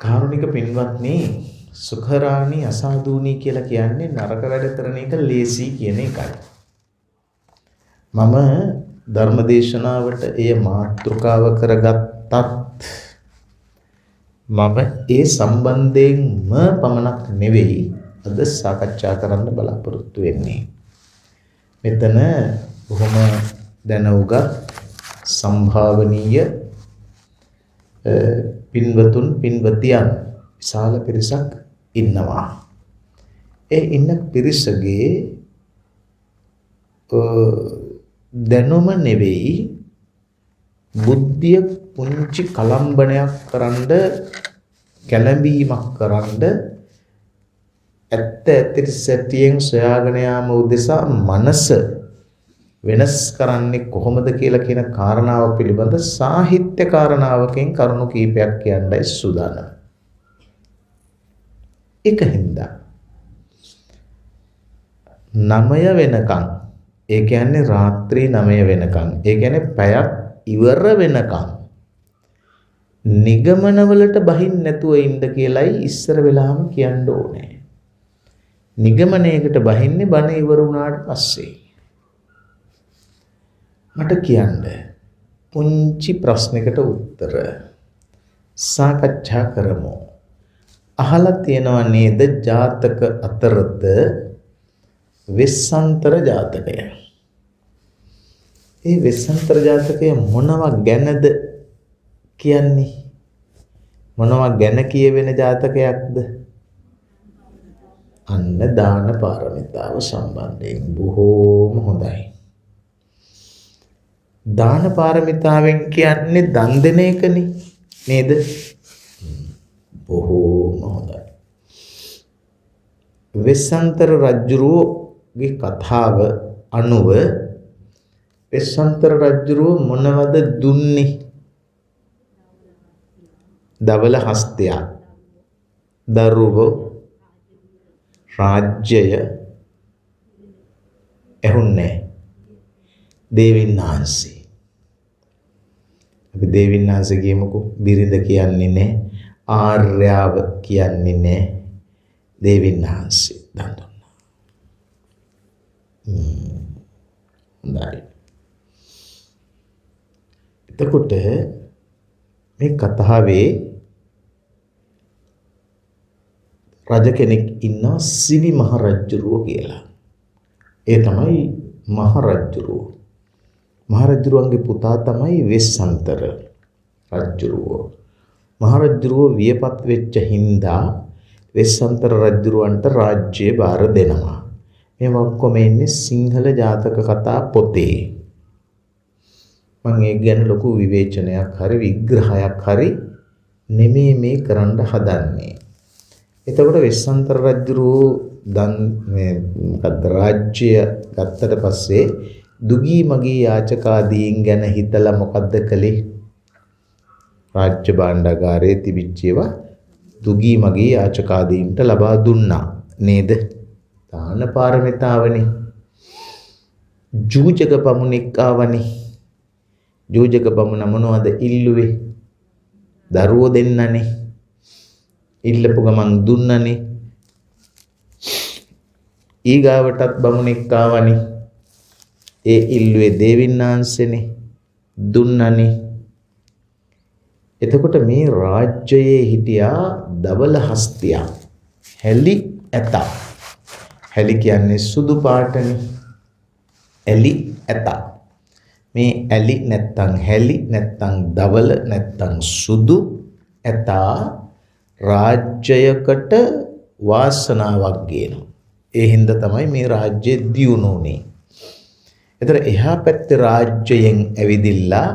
කාරුණික පින්වත්නි සුඛරාණි අසාධූනි කියලා කියන්නේ නරක වැඩ කරන එක ලේසි කියන එකයි. මම ධර්මදේශනාවට එය මාතෘකාව කරගත්තත් මම ඒ සම්බන්ධයෙන්ම පමණක් නෙවෙයි අද සාකච්ඡා කරන්න බලාපොරොත්තු වෙන්නේ. මෙතන බොහොම දැනුගත් සම්භාවනීය පින්වතුන් පින්වතියන් විශාල පිරිසක් ඉන්නවා. ඒ ඉන්න පිරිසගේ දැනුම නෙවෙයි බුද්ධිය පුංචි කලම්බනයක් කරන්න කැළඹීමක් කරන්න ඇත්ත ඇත්තට සැටියෙන් සොයාගෙන යාම උදෙසා මනස වෙනස් කරන්නේ කොහොමද කියලා කියන කාරණාව පිළිබඳ සාහිත්‍ය කාරණාවකින් කරුණු කීපයක් කියන්නයි සූදානම්. ඒකින්ද 9 වෙනකන් ඒ කියන්නේ රාත්‍රී 9 වෙනකන් ඒ කියන්නේ පැයක් ඉවර වෙනකන් නිගමනවලට බහින්න නැතුව ඉන්න කියලයි ඉස්සර වෙලාම කියන්න ඕනේ. නිගමනයකට බහින්නේ බණ ඉවර වුණාට පස්සේ. මට කියන්න පුංචි ප්‍රශ්නයකට උත්තර සාකච්ඡා කරමු. අහලා තියෙනව නේද ජාතක අතරද වෙස්සන්තර ජාතකය. ඒ වෙස්සන්තර ජාතකය මොනවා ගැනද කියන්නේ? මොනවා ගැන කියවෙන ජාතකයක්ද? අන්න දාන පාරමිතාව සම්බන්ධයෙන් බොහෝම හොඳයි. දාන පාරමිතාවෙන් කියන්නේ දන් දෙන එකනේ නේද? බොහෝම හොඳයි. වෙස්සන්තර රජුගේ කතාව අනුව වෙස්සන්තර රජු මොනවද දුන්නේ? දවල හස්තයක්, දරුවෝ, රාජ්‍යය එහුන්නේ දේවින්නාංශේ. අපි දේවින්නාංශ කියමුකෝ. බිරිඳ කියන්නේ නැහැ, ආර්යාව කියන්නේ නැහැ. දේවින්නාංශේ දන් දුන්නා. හොඳයි. එතකොට මේ කතාවේ රජ කෙනෙක් ඉන්නවා සිවි මහ රජුරුව කියලා. ඒ තමයි මහ රජුරුව. මහ රජුරුවන්ගේ පුතා තමයි වෙස්සන්තර රජුරුව. මහ රජුරුව වියපත් වෙච්ච හින්දා වෙස්සන්තර රජුරුවන්ට රාජ්‍යය බාර දෙනවා. මේ ඔක්කොම ඉන්නේ සිංහල ජාතක කතා පොතේ. මම ඒක ගැන ලොකු විවේචනයක් හරි විග්‍රහයක් හරි නෙමෙයි මේ කරන්න හදන්නේ. එතකොට වෙස්සන්තර රජුරුව මොකද්ද රාජ්‍ය ගත්තට පස්සේ දුගී මගී යාචකාදීන් ගැන හිතලා මොකද්ද කළේ? රාජ්‍ය භාණ්ඩාගාරයේ තිබිච්ච ඒවා දුගී මගී යාචකාදීන්ට ලබා දුන්නා නේද? දාන පාරමිතාවනේ. ජූජක බමුණෙක් ආවනේ. ජූජක බමුණ මොනවද ඉල්ලුවේ? දරුවෝ දෙන්නනේ. ඉල්ලපු ගමන් දුන්නනේ. ඊගාවටත් බමුණෙක් ආවනේ. ඒ ඉල්ලුවේ දේවින්නාංශනේ. දුන්නනේ. එතකොට මේ රාජ්‍යයේ හිටියා දවල හස්තියක්. හැලි ඇතා. හැලි කියන්නේ සුදු පාටනේ. ඇලි ඇතා. මේ ඇලි නැත්තම් හැලි නැත්තම් දවල නැත්තම් සුදු ඇතා රාජ්‍යයකට වාසනාවක් ගේනවා. ඒ හින්දා තමයි මේ රාජ්‍ය දියුණුනේ. ඒතර එහා පැත්තේ රාජ්‍යයෙන් ඇවිදිලා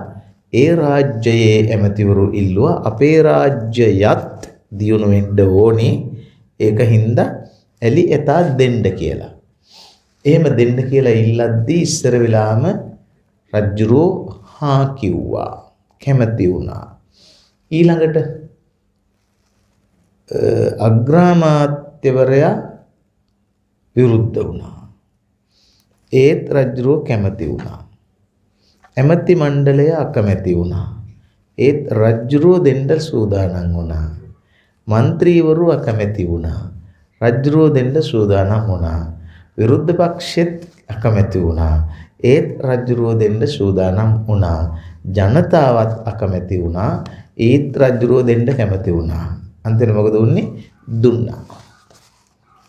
ඒ රාජ්‍යයේ ඇමතිවරු ඉල්ලුවා අපේ රාජ්‍යයත් දියුණු වෙන්න ඕනේ. ඒක හින්දා ඇලි ඇතා දෙන්න කියලා. එහෙම දෙන්න කියලා ඉල්ලද්දී ඉස්සර වෙලාම රජුරෝ හා කිව්වා. කැමති වුණා. ඊළඟට අග්‍රාමාත්‍යවරයා විරුද්ධ වුණා. ඒත් රජුරෝ කැමති වුණා. ඇමති මණ්ඩලය අකමැති වුණා. ඒත් රජුරෝ දෙන්න සූදානම් වුණා. മന്ത്രിවරු අකමැති වුණා. රජුරෝ දෙන්න සූදානම් වුණා. විරුද්ධ පක්ෂෙත් අකමැති වුණා. ඒත් රජුරෝ දෙන්න සූදානම් වුණා. ජනතාවත් අකමැති වුණා. ඒත් රජුරෝ දෙන්න කැමති වුණා. අන්තිමට මොකද වුනේ? දුන්නා.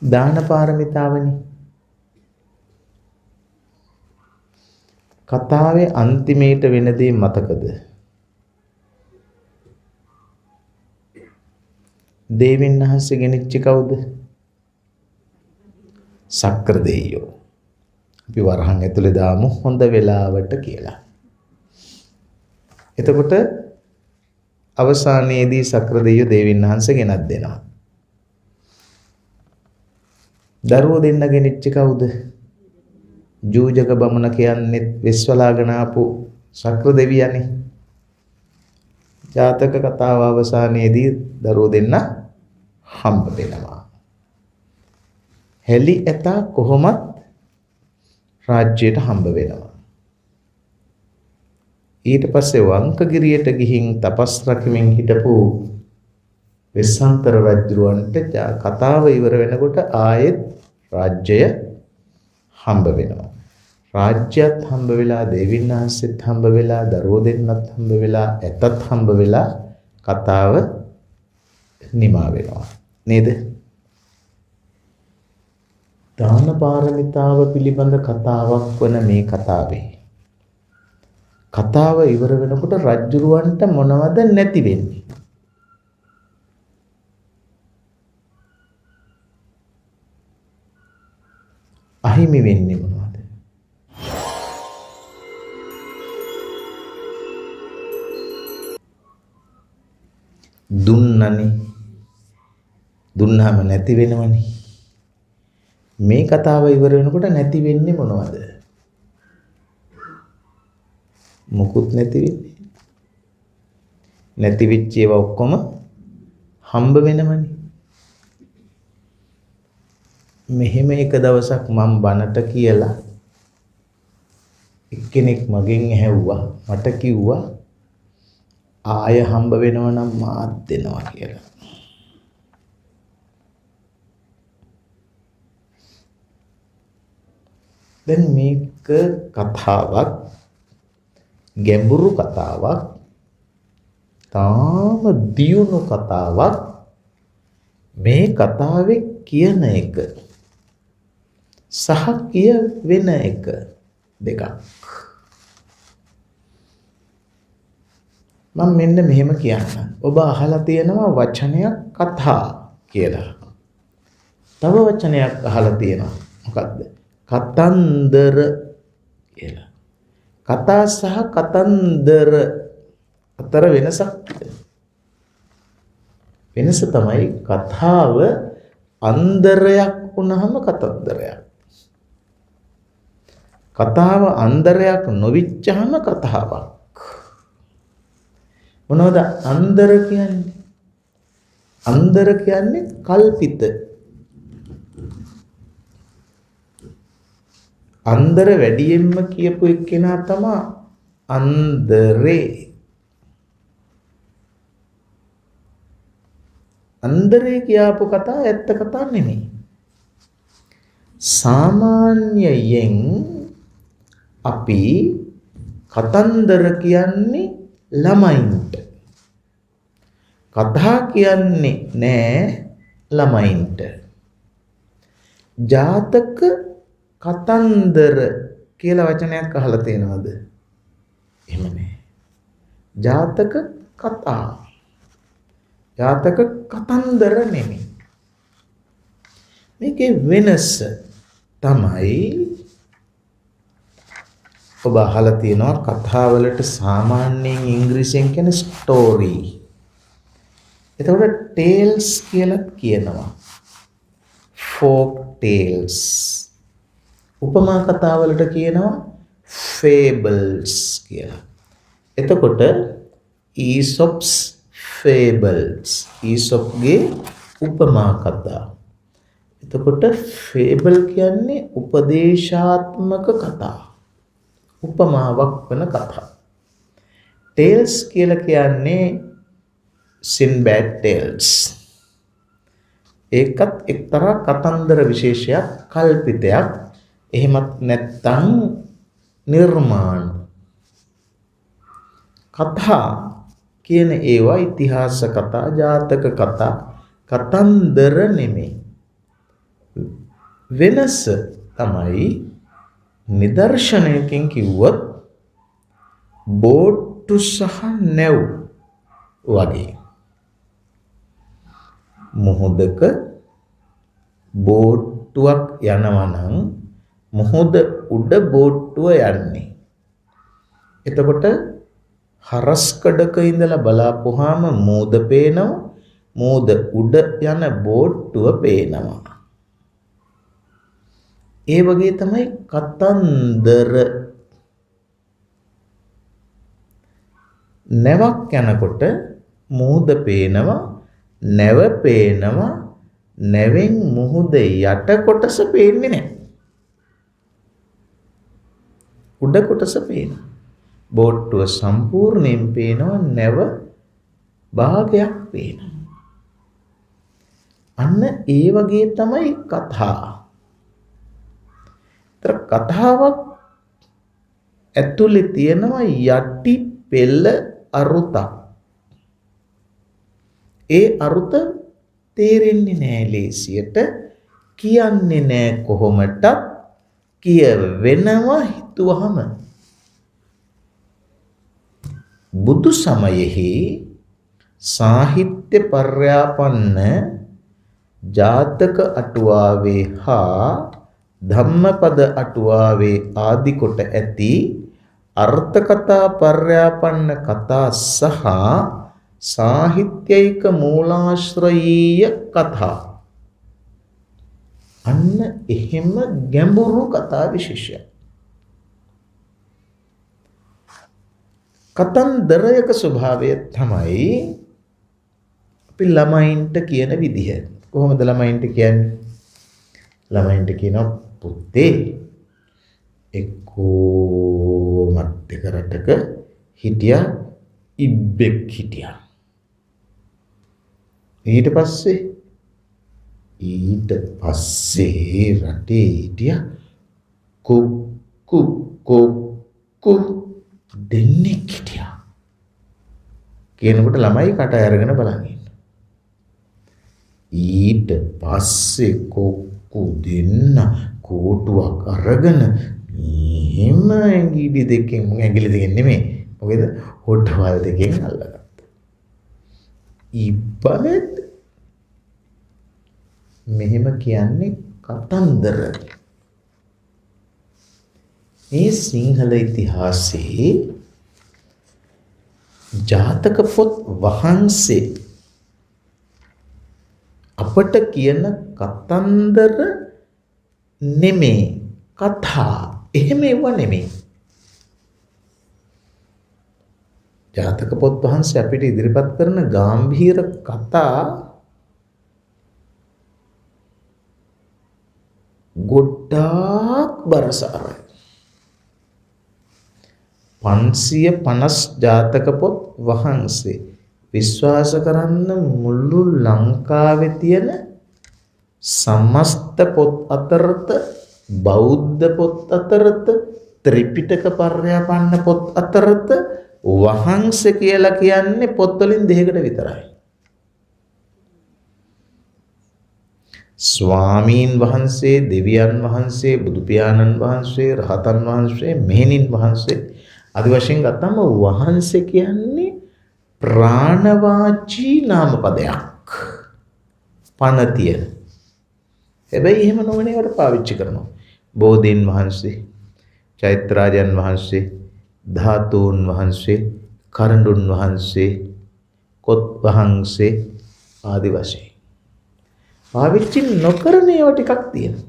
දාන පාරමිතාවනේ. කතාවේ අන්තිමේට වෙන දේ මතකද? දේවින් වහන්සේ ගෙනිච්ච කවුද? සක්‍ර දෙවියෝ. අපි වරහන් ඇතුලේ දාමු හොඳ වෙලාවට කියලා. එතකොට අවසානයේදී සක්‍ර දෙවියෝ දේවින් වහන්සේ ගෙනත් දෙනවා. දරුවෝ දෙන්න ගෙනිච්ච කවුද? ජූජක බමුණ කියන්නේ විශ්වලාගෙන ආපු සක්‍ර දෙවියනේ. ජාතක කතාව අවසානයේදී දරුවෝ දෙන්න හම්බ වෙනවා. හෙලි ඇතා කොහොමත් රාජ්‍යයට හම්බ වෙනවා. ඊට පස්සේ වංකගිරියට ගිහින් තපස් රකිමින් හිටපු වෙස්සන්තර රජුවන්ට කතාව ඉවර වෙනකොට ආයෙත් රාජ්‍යය හම්බ වෙනවා. රාජ්‍යයත් හම්බ වෙලා, දේවින් වහන්සේත් හම්බ වෙලා, දරුවෝ දෙන්නත් හම්බ වෙලා, ඇතත් හම්බ වෙලා කතාව නිමා වෙනවා. නේද? දාන පාරමිතාව පිළිබඳ කතාවක් වන මේ කතාවේ කතාව ඉවර වෙනකොට රජුරවන්ට මොනවද නැති වෙන්නේ? අහිමි වෙන්නේ මොනවද? දුන්නනේ. දුන්නාම නැති වෙනවනේ. මේ කතාව ඉවර වෙනකොට නැති වෙන්නේ මොනවද? මුකුත් නැති වෙන්නේ. නැති වෙච්ච ඒවා ඔක්කොම හම්බ වෙනවනේ. මෙහෙම එක දවසක් මම බනට කියලා එක්කෙනෙක් මගෙන් ඇහුවා, මට කිව්වා ආය හම්බ වෙනව නම් මාත් දෙනවා කියලා. දැන් මේක කතාවක්, ගැඹුරු කතාවක්, තාම දියුණු කතාවක්. මේ කතාවේ කියන එක සහ කියවෙන එක දෙකක්. මම මෙන්න මෙහෙම කියන්නම්. ඔබ අහලා තියෙනවා වචනයක් කතා කියලා. තව වචනයක් අහලා තියෙනවා. මොකක්ද? කතන්දර කියලා. කතා සහ කතන්දර අතර වෙනසක්. වෙනස තමයි කතාව අන්දරයක් වුණාම කතන්දරයක්. කතාව අන්දරයක් නොවිච්චාම කතාවක්. මොනවද අන්දර කියන්නේ? අන්දර කියන්නේ කල්පිත. අන්දර වැඩියෙන්ම කියපු එක්කෙනා තමයි අන්දරේ. අන්දරේ කියපු කතා ඇත්ත කතා නෙමෙයි. සාමාන්‍යයෙන් අපි කතන්දර කියන්නේ ළමයින්ට. කතා කියන්නේ නෑ ළමයින්ට. ජාතක කතන්දර කියලා වචනයක් අහලා තියෙනවද? එහෙම නෑ. ජාතක කතා. ජාතක කතන්දර නෙමෙයි. මේකේ වෙනස තමයි ඔබ අහලා තියෙනවා කතාවලට සාමාන්‍යයෙන් ඉංග්‍රීසියෙන් කියන ස්ටෝරි. එතකොට ටේල්ස් කියලා කියනවා. Folk tales. උපමා කතාවලට කියනවා ෆේබල්ස් කියලා. එතකොට ඊසොප්ස් ෆේබල්ස්. ඊසොප්ගේ උපමා කතා. එතකොට ෆේබල් කියන්නේ උපදේශාත්මක කතා. උපමාවක් වන කතා. ටේල්ස් කියලා කියන්නේ සින්බැඩ් ටේල්ස්. ඒකත් එක්තරා කතන්දර විශේෂයක්, කල්පිතයක්. එහෙමත් නැත්නම් නිර්මාණ. කතා කියන ඒවා ඉතිහාස කතා, ජාතක කතා, කතන්දර නෙමෙයි. වෙනස තමයි නිදර්ශනයකින් කිව්වොත් බෝට්ටු සහ නැව් වගේ. මොහොතක බෝට්ටුවක් යනවා නම් මොහොත උඩ බෝට්ටුව යන්නේ. එතකොට හරස්කඩක ඉඳලා බලාපුවාම මෝද පේනවා, මෝද උඩ යන බෝට්ටුව පේනවා. ඒ වගේ තමයි කතන්දර. නැවක් යනකොට මෝද පේනවා, නැව පේනවා, නැවෙන් මුහුද යට කොටස පේන්නේ නැහැ. උඩ කොටස පේනවා. බෝට්ටුව සම්පූර්ණයෙන් පේනවා, නැව භාගයක් පේනවා. අන්න ඒ වගේ තමයි කතා. ඒතර කතාවක් ඇතුලේ තියෙනවා යටි පෙළ අරුතක්. ඒ අරුත තේරෙන්නේ නෑ ලේසියට, කියන්නේ නෑ කොහොමටත්, කියවෙනවා හිතුවහම. බුදු සමයෙහි සාහිත්‍ය පර්යාපන්න ජාතක අටුවාවේ හා ධම්මපද අටුවාවේ ආදි කොට ඇති අර්ථ කතා පර්යාපන්න කතා සහ සාහිත්‍යයික මූලාශ්‍රයීය කතා. අන්න එහෙම ගැඹුරු කතා විශේෂයක්. කතන්දරයක ස්වභාවය තමයි අපි ළමයින්ට කියන විදිහ. කොහොමද ළමයින්ට කියන්නේ? ළමයින්ට කියනවා පුතේ එක්කෝ මැද්දක රටක හිටියා ඉබ්බෙක් හිටියා. ඊට පස්සේ රටේ හිටියා කොක්කු දෙන්නෙක් හිටියා. කියනකොට ළමයි කට අරගෙන බලන් ඉන්න. ඊට පස්සේ කොක්කු දෙන්න කෝටුවක් අරගෙන එහෙම ඇඟිලි දෙකෙන් නෙමෙයි. මොකද හොටවල් දෙකෙන් අල්ලගත්තා. ඉබ්බෙත් මෙහෙම කියන්නේ කතන්දර. මේ සිංහල ඉතිහාසයේ ජාතක පොත් වහන්සේ අපට කියන කතන්දර නෙමෙයි, කතා. එහෙම ඒවා නෙමෙයි. ජාතක පොත් වහන්සේ අපිට ඉදිරිපත් කරන ගැඹීර කතා ගොඩාක් බරසාරයි. 550 ජාතක පොත් වහන්සේ විශ්වාස කරන්න මුළු ලංකාවේ තියෙන සමස්ත පොත් අතරත, බෞද්ධ පොත් අතරත, ත්‍රිපිටක පර්යාපන්න පොත් අතරත වහන්සේ කියලා කියන්නේ පොත් වලින් දෙකකට විතරයි. ස්වාමීන් වහන්සේ, දෙවියන් වහන්සේ, බුදු පියාණන් වහන්සේ, රහතන් වහන්සේ, මෙහෙණින් වහන්සේ ආදි වශයෙන් ගත්තම වහන්සේ කියන්නේ ප්‍රාණවාචී නාමපදයක්. පණ තියෙන. හැබැයි එහෙම නොවන ඒවාට පාවිච්චි කරනවා. බෝධීන් වහන්සේ, චෛත්‍යරාජන් වහන්සේ, ධාතුන් වහන්සේ, කරඬුන් වහන්සේ, කොත් වහන්සේ ආදි වශයෙන් පාවිච්චි නොකරන ඒවා ටිකක් තියෙනවා.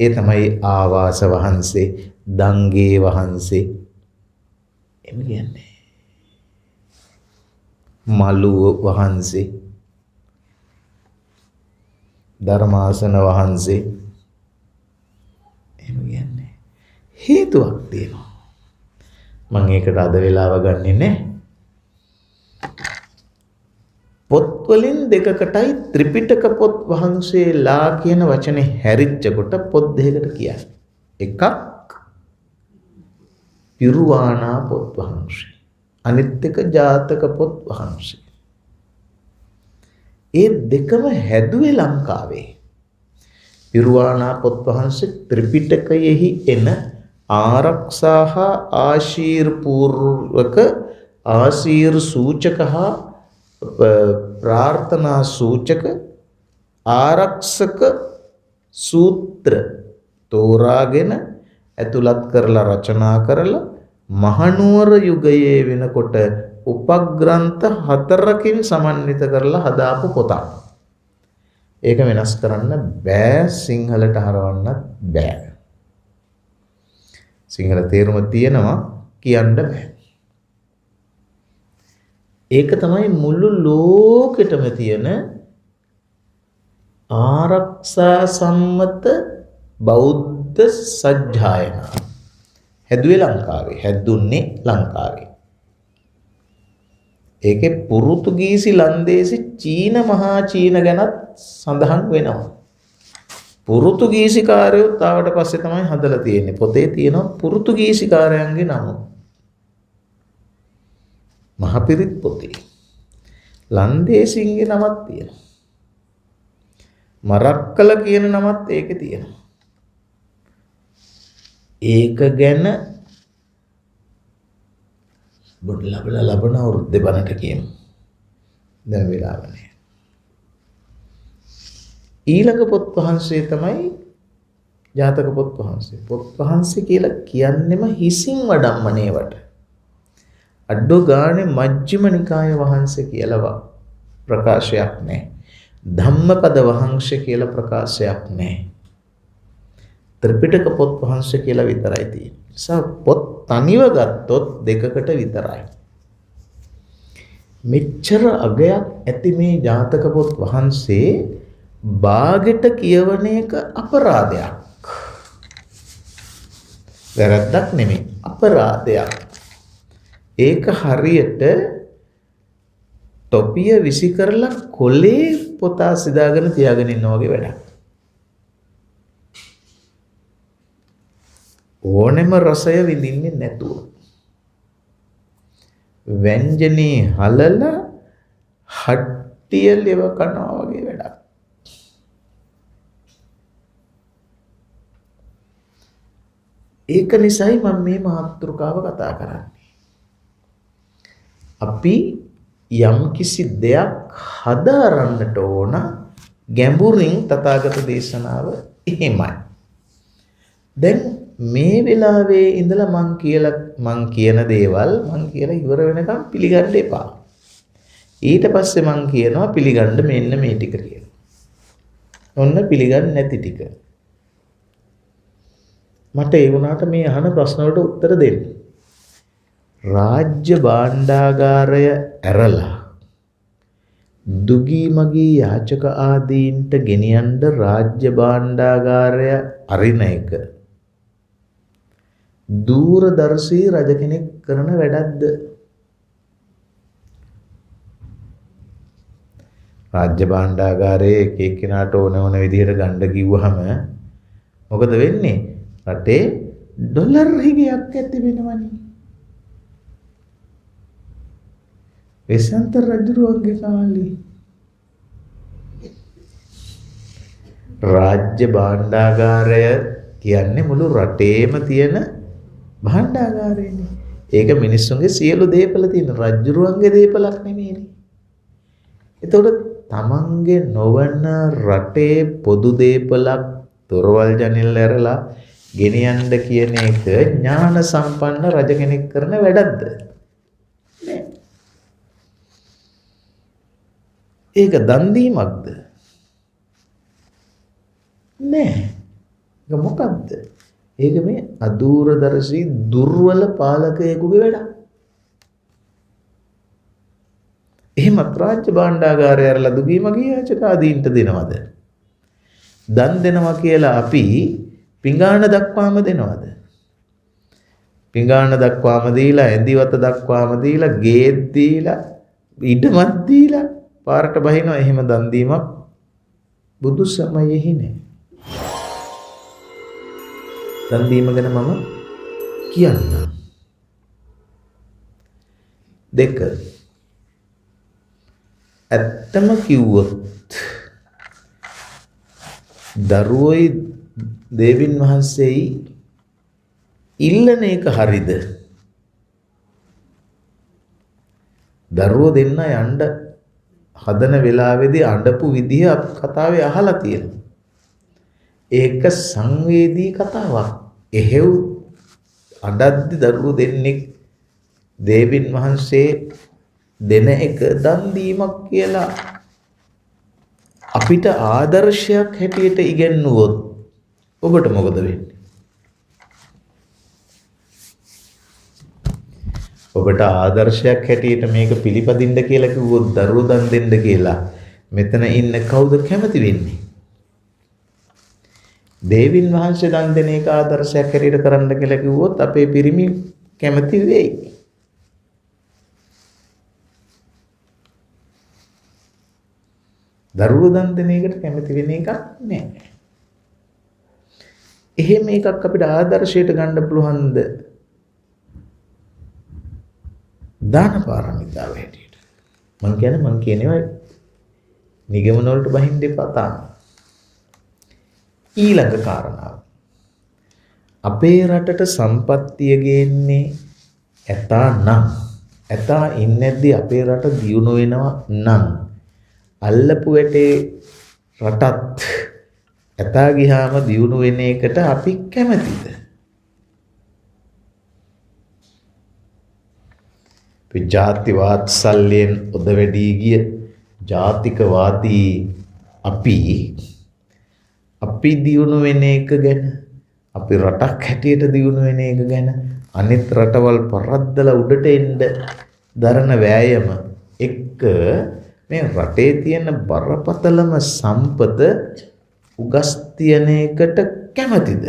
ඒ තමයි ආවාස වහන්සේ, දංගේ වහන්සේ එම කියන්නේ. මලුව වහන්සේ, ධර්මාසන වහන්සේ එම කියන්නේ. හේතුවක් තියෙනවා. මම ඒකට අද වෙලාව ගන්නෙ නැහැ. පොත් වලින් දෙකකටයි ත්‍රිපිටක පොත් වහන්සේලා කියන වචනේ හැරිච්ච කොට පොත් දෙකකට කියන්නේ. එකක් පිරුවාණා පොත් වහන්සේ. අනිත් එක ජාතක පොත් වහන්සේ. ඒ දෙකම හැදුවේ ලංකාවේ. පිරුවාණා පොත් වහන්සේ ත්‍රිපිටකයෙහි එන ආරක්ෂා හා ආශීර්පූර්වක ආශීර් සූචක හා ප්‍රාර්ථනා සූචක ආරක්ෂක සූත්‍ර තෝරාගෙන ඇතුළත් කරලා රචනා කරලා මහනුවර යුගයේ වෙනකොට උපග්‍රන්ථ 4කින් සමන්විත කරලා හදාපු පොතක්. ඒක වෙනස් කරන්න බෑ, සිංහලට හරවන්නත් බෑ. සිංහල තේරුම තියෙනවා, කියන්න බෑ. ඒක තමයි මුළු ලෝකෙටම තියෙන ආරක්ෂා සම්මත බෞද්ධ සජ්ජායනා. හැදුවේ ලංකාවේ, හැදුන්නේ ලංකාවේ. ඒකේ පෘතුගීසි, ලන්දේසි, චීන, මහා චීන ගැනත් සඳහන් වෙනවා. පෘතුගීසි කාර්යයත් ආවට පස්සේ තමයි හදලා තියෙන්නේ. පොතේ තියෙනවා පෘතුගීසි කාර්යයන්ගේ නම. මහපිරිත් පොතේ. ලන්දේසින්ගේ නමක් තියෙනවා. මරක්කල කියන නමත් ඒකේ තියෙනවා. ඒක ගැන බොඩ ලබන අවුරුද්දේ බණට කියමු. දැන් වෙලාව නැහැ. ඊළඟ පොත් වහන්සේ තමයි ජාතක පොත් වහන්සේ. පොත් වහන්සේ කියලා කියන්නෙම හිසින් වඩම්මනේවට. අඩෝ ගානේ මජ්ක්‍ධිම නිකාය වහන්සේ කියලා ප්‍රකාශයක් නැහැ. ධම්මපද වහන්සේ කියලා ප්‍රකාශයක් නැහැ. ත්‍රිපිටක පොත් වහන්සේ කියලා විතරයි තියෙන්නේ. නිසා පොත් තනිව ගත්තොත් දෙකකට විතරයි. මෙච්චර අගයක් ඇති මේ ජාතක පොත් වහන්සේ බාගෙට කියවන එක අපරාධයක්. වැරද්දක් නෙමෙයි, අපරාධයක්. ඒක හරියට තොපිය විසි කරලා කොලේ පොතා සිදාගෙන තියාගෙන ඉන්නා වගේ වැඩක්. ඕනෙම රසය විඳින්නේ නැතුව ව්‍යංජනේ හලලා හට්ටිය ලෙව කනවා වගේ වැඩක්. ඒක නිසායි මම මේ මාතෘකාව කතා කරන්නේ. අපි යම්කිසි දෙයක් හදාරන්නට ඕන ගැඹුරින් තථාගත දේශනාව එහෙමයි. දැන් මේ වෙලාවේ ඉඳලා මං කියන දේවල් මං කියලා ඉවර වෙනකම් පිළිගන්න එපා. ඊට පස්සේ මං කියනවා පිළිගන්න මෙන්න මේ ටික කියලා. ඔන්න පිළිගන්නේ නැති ටික. මට ඒ වුණාට මේ අහන ප්‍රශ්න වලට උත්තර දෙන්න. රාජ්‍ය භාණ්ඩාගාරය ඇරලා දුගී මගී යාචක ආදීන්ට ගෙනියන්න රාජ්‍ය භාණ්ඩාගාරය අරින එක දූරදර්ශී රජ කෙනෙක් කරන වැඩක්ද? රාජ්‍ය භාණ්ඩාගාරයේ එක එක්කිනාට ඕන විදිහට ගන්න කිව්වහම මොකද වෙන්නේ? රටේ ඩොලර් හිගයක් ඇති වෙනවනේ. වෙසන්ත රජුගේ කාලේ රාජ්‍ය භාණ්ඩාගාරය කියන්නේ මුළු රටේම තියෙන භාණ්ඩාගාරයනේ. ඒක මිනිස්සුන්ගේ සියලු දේපල තියෙන රජුරුවන්ගේ දේපලක් නෙමෙයිනේ. එතකොට තමන්ගේ නොවන රටේ පොදු දේපලක් දොරවල් ජනෙල් ඇරලා ගෙනියන්න කියන එක ඥාන සම්පන්න රජ කෙනෙක් කරන වැඩක්ද? නෑ. ඒක දන් දීමක්ද? නෑ. ඒක මොකක්ද? ඒක මේ අදූරදර්ශී දුර්වල පාලකයෙකුගේ වැඩක්. එහෙම රාජ්‍ය භාණ්ඩාගාරය ඇරලා දුගී මගී යාචක ආදීන්ට දෙනවද? දන් දෙනවා කියලා අපි පිඟාන දක්වාම දෙනවද? පිඟාන දක්වාම දීලා, ඇඳිවත දක්වාම දීලා, ගේත් දීලා, ඉඩමත් දීලා පාරට බහිනවා. එහෙම දන් දීමක් බුදු සමයෙහි නෑ. දන් දීම ගැන මම කියන්නම්. 2 ඇත්තම කිව්වොත් දරුවෝයි දේවින් වහන්සේයි ඉල්ලන එක හරිද? දරුවෝ දෙන්න යන්න හදන වෙලාවේදී අඬපු විදිහ අපි කතාවේ අහලා තියෙනවා. ඒක සංවේදී කතාවක්. එහෙව් අඬද්දි දරුවෝ දෙන්නෙක් දේවින් වහන්සේ දෙන එක දන් දීමක් කියලා අපිට ආදර්ශයක් හැටියට ඉගෙනුවොත් ඔබට මොකද වෙන්නේ? ඔබට ආදර්ශයක් හැටියට මේක පිළිපදින්න කියලා කිව්වොත් දරුවෝ දන් දෙන්න කියලා මෙතන ඉන්න කවුද කැමති වෙන්නේ? දේවින් වහන්සේ දන් දෙන එක ආදර්ශයක් හැටියට කරන්න කියලා කිව්වොත් අපේ පිරිමි කැමති වෙයි. දරුවෝ දන් දෙන එකට කැමති වෙන එකක් නෑ. එහෙම එකක් අපිට ආදර්ශයට ගන්න පුළුවන්ද? දාන පාරමිතාව හැටියට. මං කියනවා නිගමන වලට බහින්න එපා තාම. ඊළඟ කාරණාව. අපේ රටට සම්පත්තිය ගේන්නේ ඇතා නම් ඇතා ඉන්නේද්දි අපේ රට දියුණු වෙනවා නම් අල්ලපු වැටේ රටත් ඇතා ගියාම දියුණු වෙන එකට අපි කැමතිද? ජාති වාත්සල්‍යයෙන් උද වැඩි ගිය ජාතිකවාදී අපි දියුණු වෙන එක ගැන, අපි රටක් හැටියට දියුණු වෙන එක ගැන අනිත් රටවල් පරද්දලා උඩට එන්න දරන වෑයම එක්ක මේ රටේ තියෙන බරපතලම සම්පත උගස් තියන එකට කැමතිද?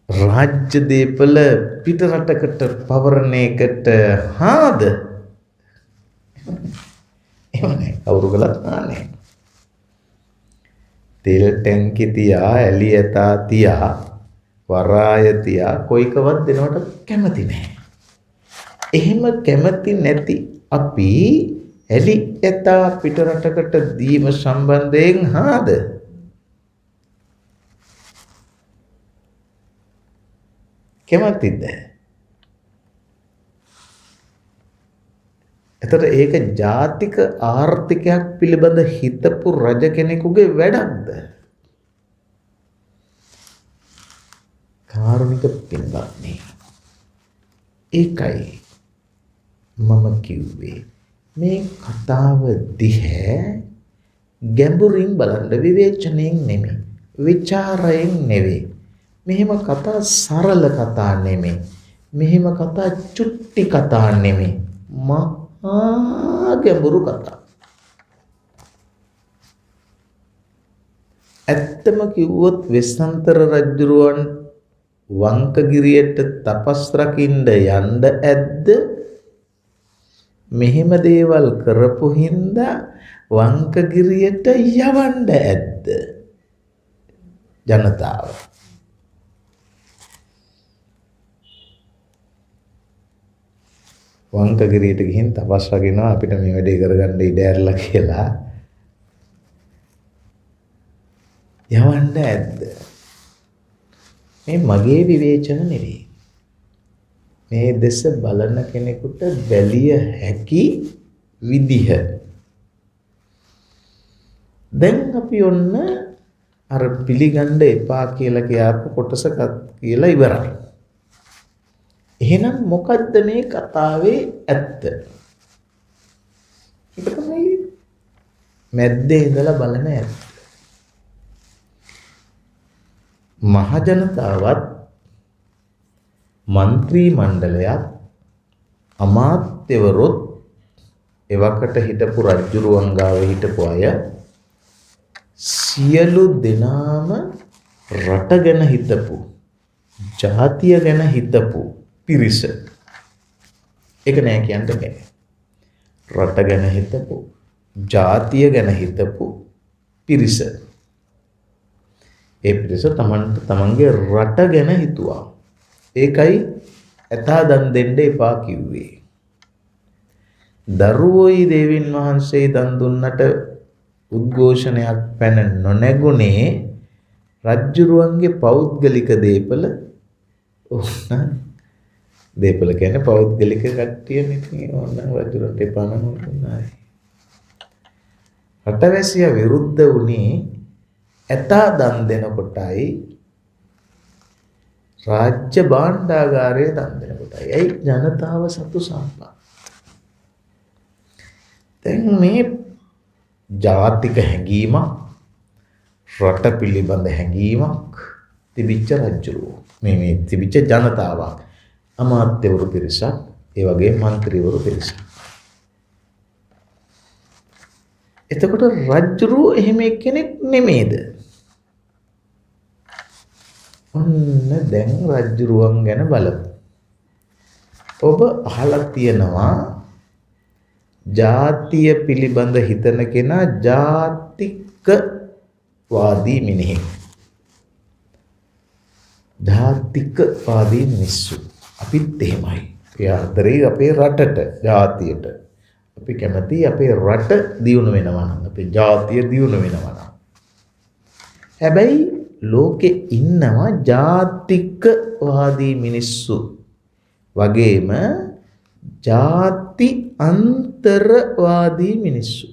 රාජ්‍ය දීපල පිට රටකට පවරන එකට හාද? එහෙමනේ කවුරු කළත් නැහැ. තෙල් ටැංකි තියා, එළියතා තියා, වරාය තියා කොයිකවත් දෙනවට කැමති නැහැ. එහෙම කැමති නැති අපි එළියතා පිට රටකට දීම සම්බන්ධයෙන් හාද? කැමතිද? එතකොට ඒක ජාතික ආර්ථිකයක් පිළිබඳ හිතපු රජ කෙනෙකුගේ වැඩක්ද? කාරුණික පින්වත්නි, ඒකයි මම කිව්වේ මේ කතාව දිහා ගැඹුරින් බලන්න, විවේචනයෙන් නෙමෙයි, විචාරයෙන් නෙවෙයි. මෙහෙම කතා සරල කතා නෙමෙයි. මෙහෙම කතා චුට්ටි කතා නෙමෙයි. මහා ගැඹුරු කතා. ඇත්තම කිව්වොත් වෙස්සන්තර රජුරුවන් වංකගිරියට තපස් රකින්න යන්න ඇද්ද? මෙහෙම දේවල් කරපු හින්දා වංකගිරියට යවන්න ඇද්ද ජනතාව? වංකගිරියට ගිහින් තපස් රකින්නවා අපිට මේ වැඩේ කරගන්න ඉඩ ඇරලා කියලා යවන්න ඇද්ද? මේ මගේ විවේචන නෙවෙයි. මේ දෙස බලන කෙනෙකුට බැලිය හැකි විදිහ. දැන් අපි ඔන්න අර පිළිගන්න එපා කියලා කියපු කොටස කියලා ඉවරයි. එහෙනම් මොකද්ද මේ කතාවේ ඇත්ත? ඒක තමයි මැද්දේ ඉඳලා බලන ඇත්ත. මහ ජනතාවත් මන්ත්‍රී මණ්ඩලයත් අමාත්‍යවරුත් එවකට හිටපු රජුරුවන් ගාව හිටපු අය සියලු දෙනාම රට ගැන හිතපු, ජාතිය ගැන හිතපු පිරිස. ඒක නෑ කියන්න බෑ. රට ගැන හිතපු, ජාතිය ගැන හිතපු පිරිස. ඒ පිරිස තමන්ගේ රට ගැන හිතුවා. ඒකයි ඇතා දන් දෙන්න එපා කිව්වේ. දරුවෝයි දෙවියන් වහන්සේ දන් දුන්නට උද්ඝෝෂණයක් පැන නොනැගුණේ රජ්ජුරුවන්ගේ පෞද්ගලික දේපල. දේපල කියන්නේ පෞද්ගලික කට්ටියනේ. ඉතින් ඕන රජුරන්ට එපා නම් උනායි. රටවැසියා විරුද්ධ වුණේ ඇතා දන් දෙනකොටයි, රාජ්‍ය භාණ්ඩාගාරයේ දන් දෙනකොටයි. ඒ ජනතාව සතු සම්පත්. දැන් මේ ජාතික හැඟීමක්, රට පිළිබඳ හැඟීමක් තිබිච්ච රජුරෝ, මේ තිබිච්ච ජනතාවක්, අමාත්‍යවරු පිරිසක්, ඒ වගේ മന്ത്രിවරු පිරිසක්. එතකොට රජුරෝ එහෙම කෙනෙක් නෙමේද? ඔන්න දැන් රජුරුවන් ගැන බලමු. ඔබ අහලා තියෙනවා ජාතිය පිළිබඳ හිතන කෙනා ජාතිකවාදී මිනිහෙක්. ජාතිකවාදී මිනිස්සු. අපිත් එහෙමයි. ඒ ආදරේ අපේ රටට, ජාතියට. අපි කැමති අපේ රට දියුණු වෙනවා නම්, අපේ ජාතිය දියුණු වෙනවා නම්. හැබැයි ලෝකේ ඉන්නවා ජාතිකවාදී මිනිස්සු වගේම ජාති අන්තරවාදී මිනිස්සු.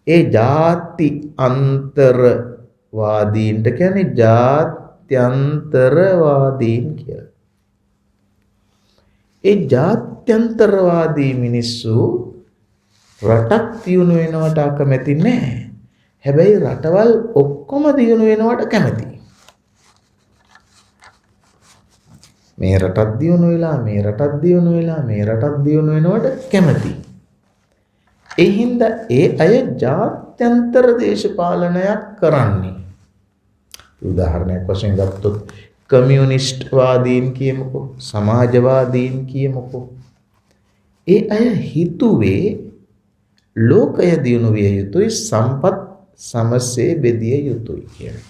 ඒ ජාති අන්තරවාදීන්ට කියන්නේ ජාත්‍යන්තරවාදීන් කියලා. ඒ ජාත්‍යන්තරවාදී මිනිස්සු රටක් දියුණු වෙනවට අකමැති නැහැ. හැබැයි රටවල් ඔක්කොම දියුණු වෙනවට කැමති. මේ රටක් දියුණු වෙලා, මේ රටක් දියුණු වෙලා, මේ රටක් දියුණු වෙනවට කැමති. ඒ හින්දා ඒ අය ජාත්‍යන්තර දේශපාලනයක් කරන්නේ. උදාහරණයක් වශයෙන් ගත්තොත් කමියුනිස්ට් වාදීන් කියමුකෝ, සමාජවාදීන් කියමුකෝ. ඒ අය හිතුවේ ලෝකය දියුණු විය යුතුයි, සම්පත් සමසේ බෙදිය යුතුයි කියලා.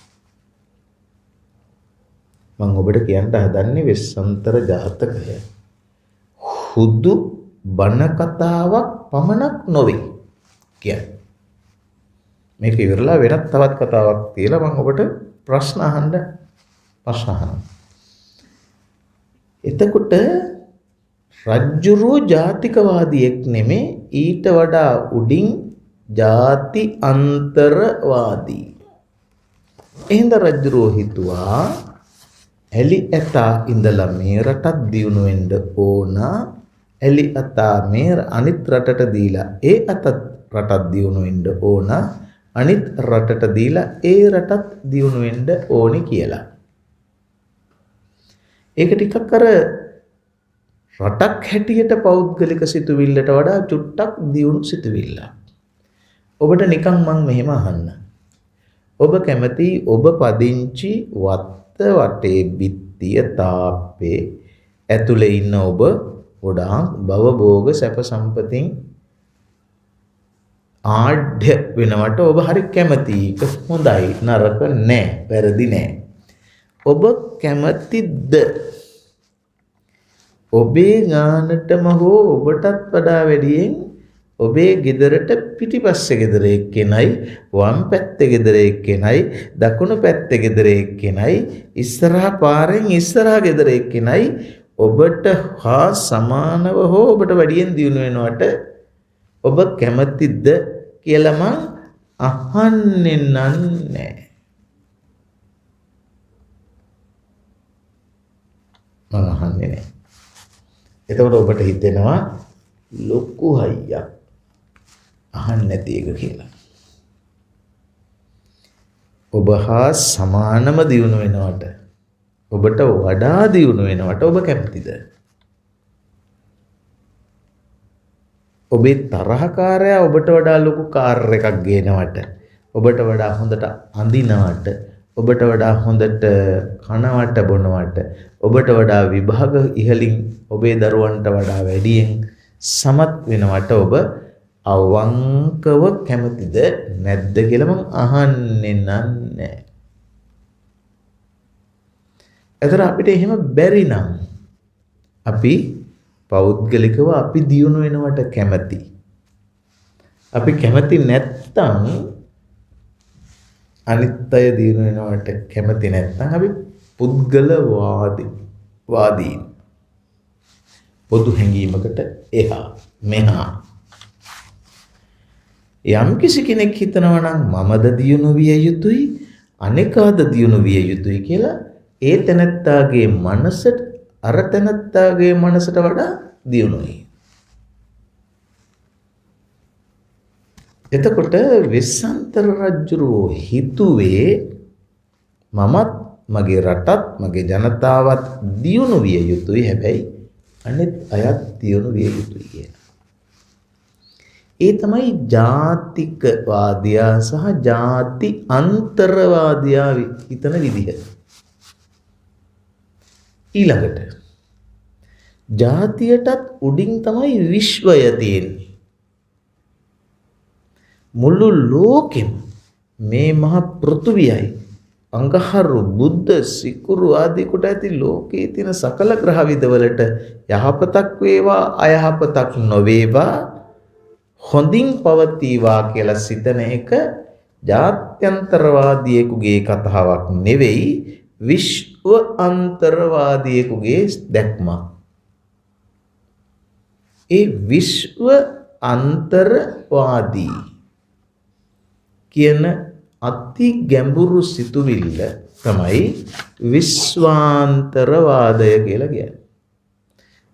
මම ඔබට කියන්න හදන්නේ වෙස්සන්තර ජාතකය හුදු බණ කතාවක් පමණක් නොවේ කියන්නේ. මේක ඉවරලා වෙනත් තවත් කතාවක් තියලා මම ඔබට ප්‍රශ්න අහනවා. එතකොට රජ්ජුරුව ජාතිකවාදියෙක් නෙමේ, ඊට වඩා උඩින් ජාති අන්තරවාදී. එහෙනම් රජ්ජුරුව හිතුවා ඇලි ඇතා ඉඳලා මේ රටක් දියුණු වෙන්න ඕන. ඇලි ඇතා මේ අනිත් රටට දීලා ඒ අතත් රටක් දියුණු වෙන්න ඕන. අනිත් රටට දීලා ඒ රටත් දියුණු වෙන්න ඕනි කියලා. ඒක ටිකක් අර රටක් හැටියට පෞද්ගලික සිතුවිල්ලට වඩා චුට්ටක් දියුණු සිතුවිල්ල. ඔබට නිකන් මං මෙහෙම අහන්න. ඔබ කැමති ඔබ පදිංචි වටේ බිත්තිය තාප්පේ ඇතුලේ ඉන්න ඔබ ගොඩාක් භවභෝග සැප සම්පතින් ආඩ්‍ය වෙනවට ඔබ හරි කැමති. ඒක හොඳයි, නරක නෑ, වැරදි නෑ. ඔබ කැමතිද ඔබේ ගානටම හෝ ඔබටත් වඩා වැඩියෙන් ඔබේ ගෙදරට පිටිපස්සේ ගෙදර එක්කෙනයි, වම් පැත්තේ ගෙදර එක්කෙනයි, දකුණු පැත්තේ ගෙදර එක්කෙනයි, ඉස්සරහා පාරෙන් ඉස්සරහා ගෙදර එක්කෙනයි ඔබට හා සමානව හෝ ඔබට වැඩියෙන් දියුණු වෙනවට ඔබ කැමතිද කියලා මං අහන්නේ නැහැ. මං අහන්නේ නැහැ. එතකොට ඔබට හිතෙනවා ලොකු හයියක් අහන්නේ නැති එක කියලා. ඔබ හා සමානම දියුණු වෙනවට, ඔබට වඩා දියුණු වෙනවට ඔබ කැමතිද? ඔබේ තරහකාරයා ඔබට වඩා ලොකු කාර් එකක් ගේනවට, ඔබට වඩා හොඳට අඳිනවට ඔබට වඩා හොඳට කනවට බොනවට ඔබට වඩා විභාග ඉහළින් ඔබේ දරුවන්ට වඩා වැඩියෙන් සමත් වෙනවට ඔබ අවංකව කැමතිද නැද්ද කියලා මම අහන්නේ නැහැ. ඒතර අපිට එහෙම බැරි නම් අපි පෞද්ගලිකව අපි දියුණු වෙනවට කැමති. අපි කැමති නැත්තම් අනිත් අය දියුණු වෙනවට කැමති නැත්තම් අපි පුද්ගලවාදී පොදු හැඟීමකට එහා මෙහා යම් කිසි කෙනෙක් හිතනවා නම් මමද දියුණු විය යුතුයි අනේකාද දියුණු විය යුතුයි කියලා ඒ තැනත්තාගේ මනසට අර තැනත්තාගේ මනසට වඩා දියුණුයි. එතකොට වෙස්සන්තර රජුරෝ හිතුවේ මමත් මගේ රටත් මගේ ජනතාවත් දියුණු විය යුතුයි හැබැයි අනිත් අයත් දියුණු විය යුතුයි කියලා. ඒ තමයි ජාතිකවාදියා සහ ජාති අන්තරවාදියා හිතන විදිහ. ඊළඟට ජාතියටත් උඩින් තමයි විශ්වය තියෙන්නේ. මුළු ලෝකෙම මේ මහ පෘථුවියයි අංගහරු බුද්ධ සිකුරු ආදී කොට ඇති ලෝකයේ තියෙන සකල ග්‍රහ විදවලට යහපතක් වේවා අයහපතක් නොවේවා හොඳින් පවතිවා කියලා සිතන එක ජාත්‍යන්තරවාදියෙකුගේ කතාවක් නෙවෙයි විශ්ව අන්තරවාදියෙකුගේ දැක්මක්. ඒ විශ්ව අන්තරවාදී කියන අති ගැඹුරු සිතුවිල්ල තමයි විශ්වාන්තරවාදය කියලා කියන්නේ.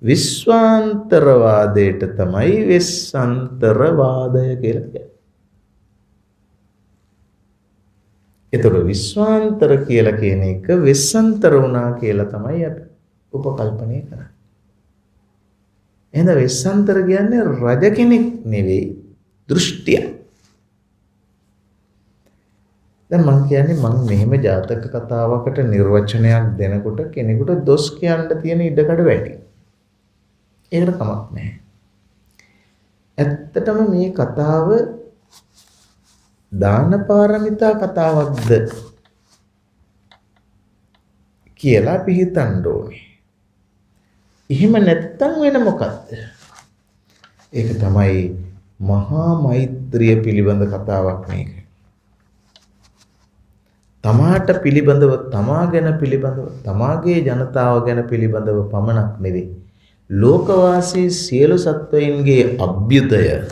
විශ්වාන්තරවාදයට තමයි වෙස්සන්තරවාදය කියලා කියන්නේ. එතකොට විශ්වාන්තර කියලා කියන එක වෙස්සන්තර වුණා කියලා තමයි අපි උපකල්පනය කරන්නේ. එහෙනම් වෙස්සන්තර කියන්නේ රජ කෙනෙක් නෙවෙයි දෘෂ්ටිය. දැන් මම කියන්නේ මම මෙහෙම ජාතක කතාවකට නිර්වචනයක් දෙනකොට කෙනෙකුට දොස් කියන්න තියෙන ඉඩකඩ වැඩි. ඒකට කමක් නැහැ. ඇත්තටම මේ කතාව දාන පාරමිතා කතාවක්ද කියලා අපි හිතන්න ඕනේ. එහෙම නැත්තම් වෙන මොකක්ද? ඒක තමයි මහා මෛත්‍රිය පිළිබඳ කතාවක් මේක. තමාට පිළිබඳව තමා ගැන පිළිබඳව තමාගේ ජනතාව ගැන පිළිබඳව පමණක් නෙවෙයි ලෝකවාසී සියලු සත්වයින්ගේ අභ්‍යුදය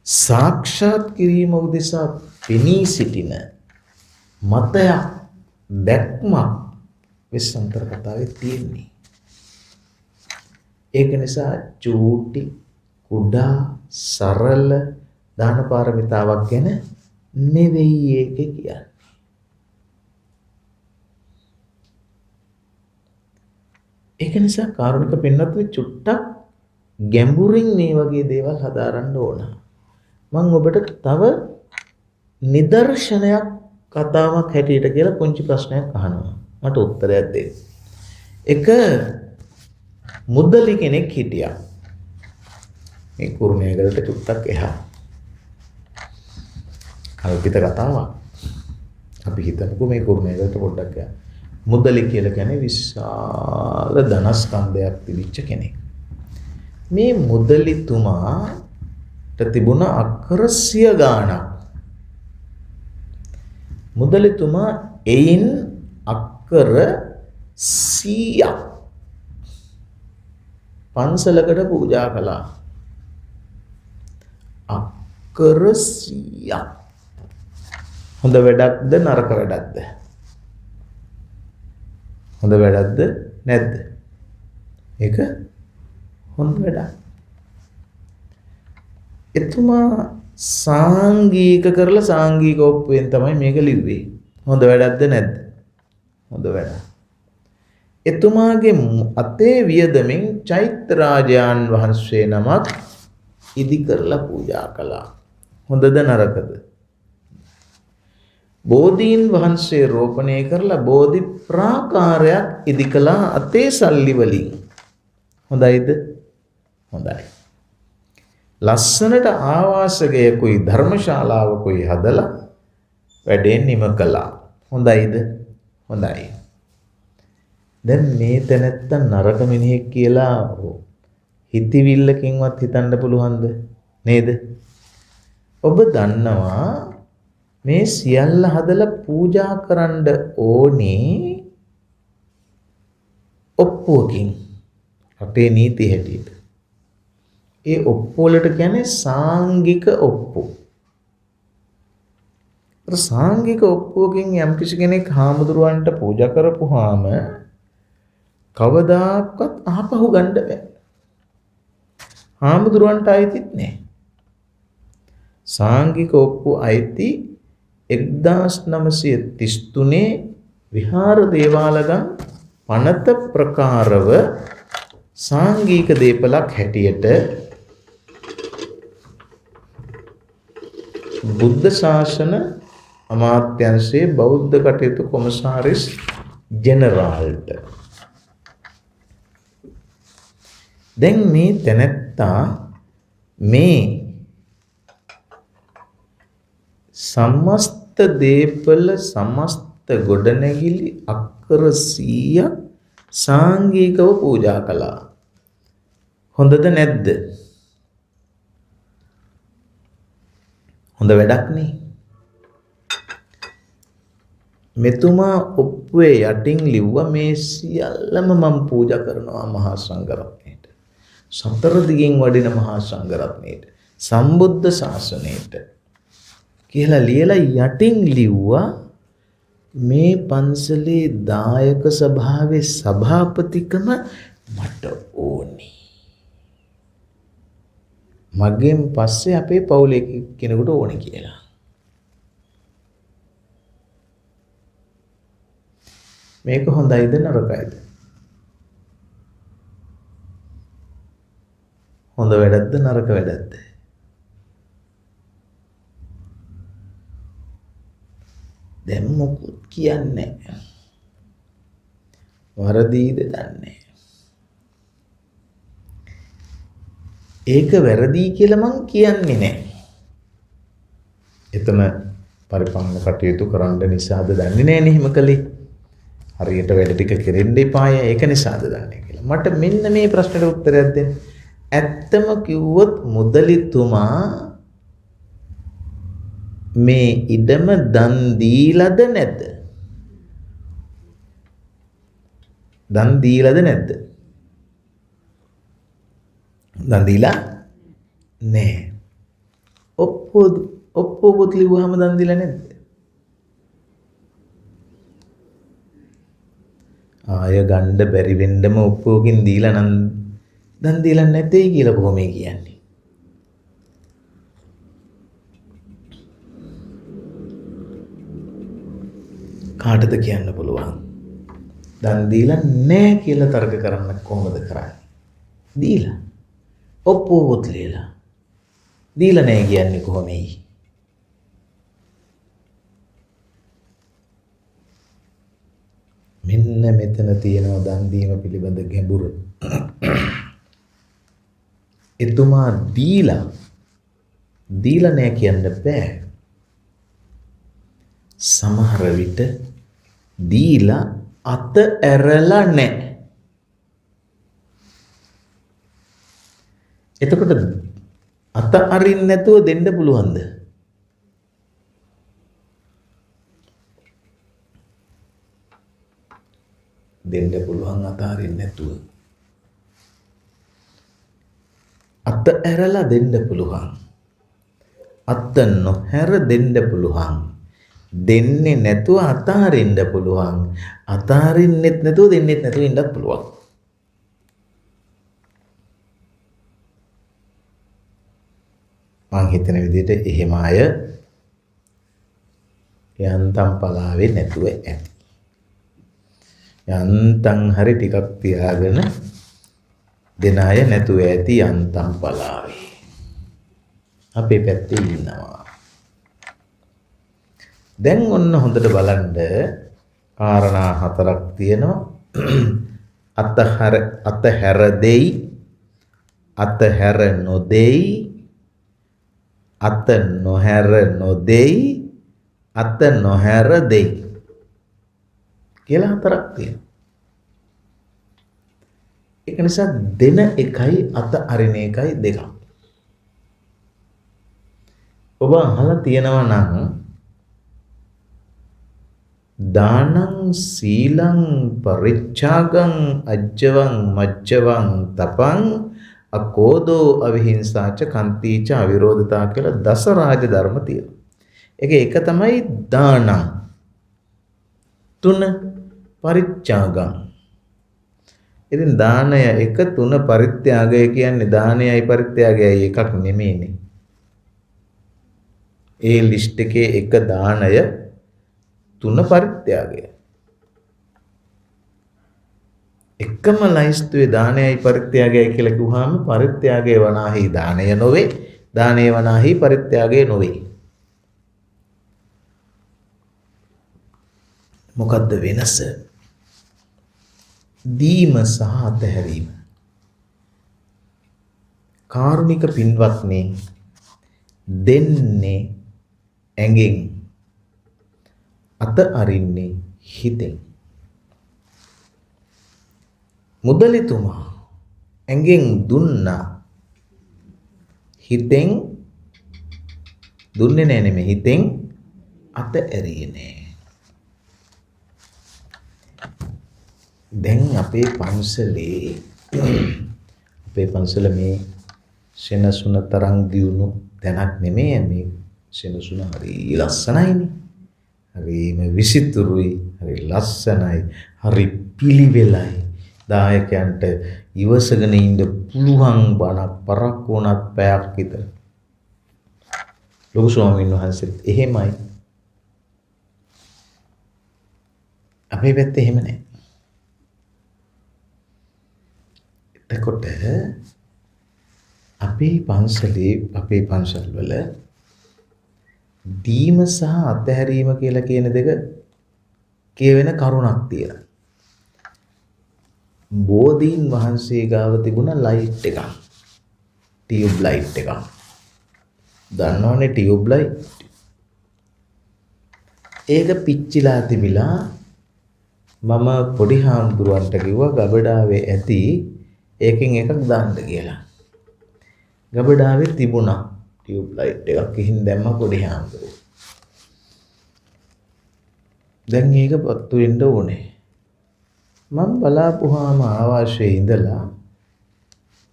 සාක්ෂාත් කිරීම උදෙසා පෙනී සිටින මතයක් දැක්මක් වෙස්සන්තර කතාවේ තියෙන්නේ. ඒක නිසා චූටි කුඩා සරල දාන පාරමිතාවක් ගැන නෙවෙයි ඒක කියන්නේ. ඒක නිසා කාරුණික පින්නතුනි චුට්ටක් ගැඹුරින් මේ වගේ දේවල් හදාරන්න ඕන. මම ඔබට තව නිදර්ශනයක් කතාවක් හැටියට කියලා පුංචි ප්‍රශ්නයක් අහනවා. මට උත්තරයක් දෙන්න. එක මුදලි කෙනෙක් හිටියා. මේ කුරුණෑගලට චුට්ටක් එහා. කල්පිත කතාවක්. අපි හිතමුකෝ මේ කුරුණෑගලට පොඩ්ඩක් යන්න. මුදලි කියලා කියන්නේ විශාල ධනස්කන්ධයක් තිබිච්ච කෙනෙක්. මේ මුදලිතුමාට තිබුණ අක්කර 100 ගාණක්. මුදලිතුමා එයින් අක්කර 100ක් පන්සලකට පූජා කළා. අක්කර 100ක්. හොඳ වැඩක්ද නරක වැඩක්ද? හොඳ වැඩක්ද නැද්ද? ඒක හොඳ වැඩක්. එතුමා සාංගික කරලා සාංගික ඔප්පුවෙන් තමයි මේක ලිව්වේ. හොඳ වැඩක්ද නැද්ද? හොඳ වැඩක්. එතුමාගේ අතේ වියදමින් චෛත්‍යරාජයන් වහන්සේ නමක් ඉදි කරලා පූජා කළා. හොඳද නරකද? බෝධීන් වහන්සේ රෝපණය කරලා බෝධි ප්‍රාකාරයක් ඉදිකලා අතේ සල්ලි වලින්. හොඳයිද? හොඳයි. ලස්සනට ආවාසගයකුයි ධර්මශාලාවකුයි හදලා වැඩේ නිම කළා. හොඳයිද? හොඳයි. දැන් මේ තැනත්ත නරක මිනිහෙක් කියලා හිතවිල්ලකින්වත් හිතන්න පුළුවන්ද? නේද? ඔබ දන්නවා මේ සියල්ල හදලා පූජා කරන්න ඕනේ ඔප්පුවකින්. අපේ නීති හැටියට. ඒ ඔප්පු වලට කියන්නේ සාංගික ඔප්පු. සාංගික ඔප්පුවකින් යම් කිසි කෙනෙක් හාමුදුරුවන්ට පූජා කරපුවාම කවදාකවත් ආපහු ගන්න බෑ. හාමුදුරුවන්ට අයිතිත් නෑ. සාංගික ඔප්පු අයිති 1933 විහාර දේවාලගම් පනත ප්‍රකාරව සාංගික දීපලක් හැටියට බුද්ධ ශාසන අමාත්‍යංශයේ බෞද්ධ කටයුතු කොමසාරිස් ජෙනරාල්ට. දැන් මේ තැනැත්තා මේ සමස්ත දීපල සමස්ත ගොඩනැගිලි අක්කර 100ක් සාංගිකව පූජා කළා. හොඳද නැද්ද? හොඳ වැඩක් නේ. මෙතුමා ඔප්පුවේ යටින් ලිව්වා මේ සියල්ලම මම පූජා කරනවා මහා සංඝරත්නයට. සතර දිගින් වඩින මහා සංඝරත්නයට, සම්බුද්ධ ශාසනයට කියලා ලියලා යටින් ලිව්වා මේ පන්සලේ දායක සභාවේ සභාපතිකම මට ඕනේ. මගෙන් පස්සේ අපේ පවුලේ කෙනෙකුට ඕනේ කියලා. මේක හොඳයිද නරකයිද? හොඳ වැඩක්ද නරක වැඩක්ද? දැන් මොකුත් කියන්නේ නැහැ. වරදීද දන්නේ. ඒක වැරදි කියලා මං කියන්නේ නැහැ. එතන පරිපන්න කටයුතු කරන්න නිසාද දන්නේ නැහැ නේ එහෙම කළේ. හරියට වැඩ ටික කෙරෙන්න එපාය ඒක නිසාද දන්නේ කියලා. මට මෙන්න මේ ප්‍රශ්නෙට උත්තරයක් දෙන්න. ඇත්තම කිව්වොත් මුදලිතුමා මේ ඉඩම දන් දීලාද නැද්ද? දන් දීලාද නැද්ද? දන් දීලා නෑ. ඔප්පුවකුත් ලිව්වහම දන් දීලා නැද්ද? ආය ගන්න බැරි වෙන්නම ඔප්පුවකින් දීලා නම් දන් දීලා නැtei කියලා කොහොම කියන්නේ? කාටද කියන්න පුළුවන්? දන් දීලා නැහැ කියලා තර්ක කරන්න කොහොමද කරන්නේ? දීලා. ඔප්පුවකුත් ලියලා. දීලා නැහැ කියන්නේ කොහොමයි? මෙන්න මෙතන තියෙනවා දන් දීම පිළිබඳ ගැඹුර. එතුමා දීලා නැහැ කියන්න බෑ. සමහර විට දීලා අත ඇරලා නැහැ. එතකොට අත අරින්න නැතුව දෙන්න පුළුවන්ද? දෙන්න පුළුවන් අත අරින්න නැතුව. අත ඇරලා දෙන්න පුළුවන්. අත නොහැර දෙන්න පුළුවන්. දෙන්නේ නැතුව අතාරින්න පුළුවන්. අතාරින්නෙත් නැතුව දෙන්නෙත් නැතුව ඉන්නත් පුළුවන්. මං හිතන විදිහට එහෙම අය යන්තම් පලාවේ නැතුව ඇති. යන්තම් හරි ටිකක් තියාගෙන දෙන අය නැතුව ඇති යන්තම් පලාවේ. අපේ පැත්තේ ඉන්නවා. දැන් ඔන්න හොඳට බලන්න කාරණා හතරක් තියෙනවා. අතහැර දෙයි, අතහැර නොදෙයි, අත නොහැර නොදෙයි, අත නොහැර දෙයි කියලා හතරක් තියෙනවා. ඒක නිසා දෙන එකයි අත අරින එකයි දෙකක්. ඔබ අහලා තියෙනවා නම් දානං සීලං පරිච්ඡාගං අජ්ජවං මජ්ජවං තපං අකෝදෝ අවිහිංසාච කන්තිච අවිරෝධතා කියලා දස රාජ ධර්ම තියෙනවා. එක තමයි දානං. තුන පරිච්ඡාගං. ඉතින් දානය 1 3 පරිත්‍යාගය කියන්නේ දානයයි පරිත්‍යාගයයි එකක් නෙමෙයිනේ. ඒ ලිස්ට් එකේ 1 දානය 3 පරිත්‍යාගය. එකම ලයිස්තුවේ දානයයි පරිත්‍යාගයයි කියලා කිව්වහම පරිත්‍යාගය වනාහි දානය නොවේ, දානය වනාහි පරිත්‍යාගය නොවේ. මොකද්ද වෙනස? දීම සහ අතහැරීම. කාරුණික පින්වත්නි, දෙන්නේ ඇඟෙන්, අත අරින්නේ හිතෙන්. මුදලිතුමා ඇඟෙන් දුන්නා, හිතෙන් දුන්නේ නැහැ නෙමෙයි, හිතෙන් අත ඇරියේ නැහැ. දැන් අපේ පන්සල මේ සෙනසුන තරම් දියුණු තැනක් නෙමෙයි. මේ සෙනසුන හරි ලස්සනයිනේ. හරිම විසිතුරුයි, හරි ලස්සනයි, හරි පිළිවෙලයි. දායකයන්ට ඉවසගෙන ඉන්න පුළුවන් බණක් පරක්කු වුණත් පැයක් විතර. ලොකු ස්වාමීන් වහන්සේත් එහෙමයි. අපේ පැත්තේ එහෙම නැහැ. එතකොට අපේ පන්සල් වල දීම සහ අතහැරීම කියලා කියන දෙක කියවෙන කරුණක් තියෙනවා. බෝධීන් වහන්සේ ගාව තිබුණ ලයිට් එකක්, ටියුබ් ලයිට් එකක්. දන්නවනේ ටියුබ් ලයිට්? ඒක පිච්චිලා තිබිලා මම පොඩි හාමුදුරුවන්ට කිව්වා ගබඩාවේ ඇති ඒකෙන් එකක් දාන්න කියලා. ගබඩාවේ තිබුණා ටියුබ් ලයිට් එකක්. කිහින් දැම්ම පොඩි හාමුදුරුවෝ. දැන් මේක පත්තු වෙන්න ඕනේ. මම බලාපුවාම ආවාසයේ ඉඳලා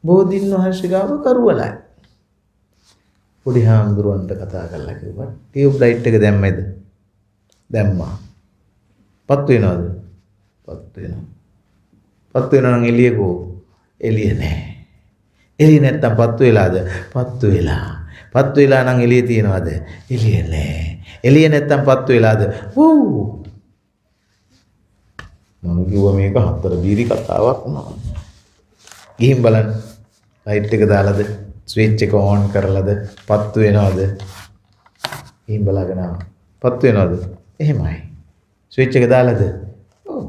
බෝධින් වහන්සේ ගාව කරුවලයි. පොඩි හාමුදුරුවන්ට කතා කරලා කිව්වා ටියුබ් ලයිට් එක දැම්මද? දැම්මා. පත්තු වෙනවද? පත්තු වෙනවා. පත්තු වෙනවා නම් එළියකෝ? එළිය නැහැ. එළිය නැත්තම් පත්තු වෙලාද? පත්තු වෙලා. පත්තු වෙලා නම් එළිය තියනවද? එළිය නැහැ. එළිය නැත්තම් පත්තු වෙලාද? වූ. මම කිව්වා මේක හතර බීරි කතාවක් නෝ. ගිහින් බලන්න. ලයිට් එක දාලාද? ස්විච් එක ඕන් කරලාද? පත්තු වෙනවද? ගිහින් බලාගෙන ආවා. පත්තු වෙනවද? එහෙමයි. ස්විච් එක දාලාද? ඔව්.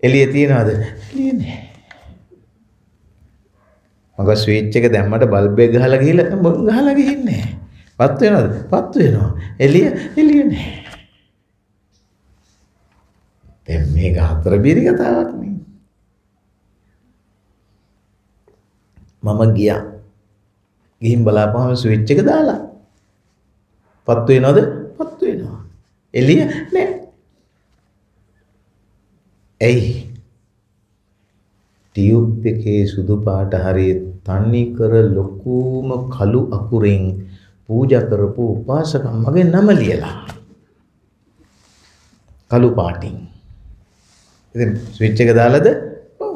එළිය තියනවද? එළිය නැහැ. මග ස්විච් එක දැම්මට බල්බ් එක ගහලා ගිහින්නේ. පත්තු වෙනවද? පත්තු වෙනවා. එළිය නැහැ. දැන් මේක හතර බීරි කතාවක් නේ. මම ගියා. ගිහින් බලාපුවාම ස්විච් එක දාලා. පත්තු වෙනවද? පත්තු වෙනවා. එළිය නැහැ. එයි ටියුබ් එකේ සුදු පාට හරිය තන්නේ කර ලොකුම කළු අකුරෙන් පූජා කරපු උපාසකම් මගේ නම ලියලා. කළු පාටින්. ඉතින් ස්විච් එක දාලාද? ඔව්.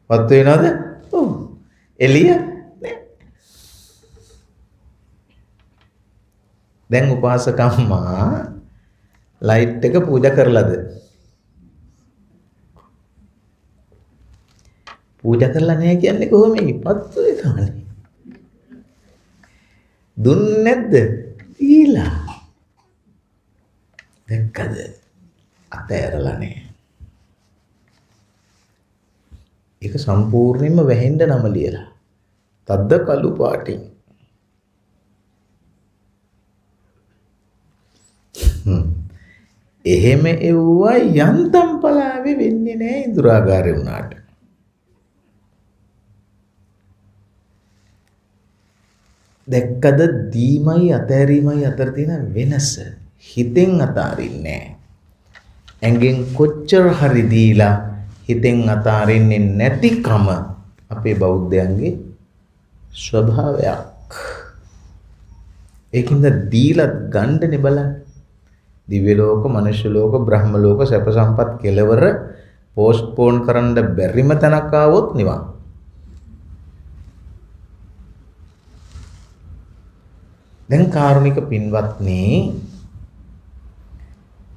පත්තු වෙනවද? ඔව්. එළිය නැහැ. දැන් උපාසකම්මා ලයිට් එක පූජා කරලාද? පූජා කරලා නැහැ කියන්නේ කොහොමද? පත්තු වෙනවනේ. දුන්නේ නැද්ද? දීලා. දැක්කද? අතෑරලා නැහැ. ඒක සම්පූර්ණයෙන්ම වැහෙන්න නම ලියලා. තද්ද කළු පාටින්. එහෙම එව්වා යන්තම් පලාවේ වෙන්නේ නැහැ ඉඳුරාගාරේ වුණාට. දැක්කද දීමයි අතෑරීමයි අතර තියෙන වෙනස? හිතෙන් අතාරින්නේ නැහැ. ඇඟෙන් කොච්චර හරි දීලා හිතෙන් අතාරින්නේ නැතිකම අපේ බෞද්ධයන්ගේ ස්වභාවයක්. ඒකින්ද දීලා ගන්නනේ බලන්න. දිව්‍ය ලෝක, මනුෂ්‍ය ලෝක, බ්‍රහ්ම ලෝක සැප සම්පත් කෙලවර පෝස්ට්පෝන් කරන්න බැරිම තැනක් ආවොත් නිවන්. දැන් කාරුණික පින්වත්නි,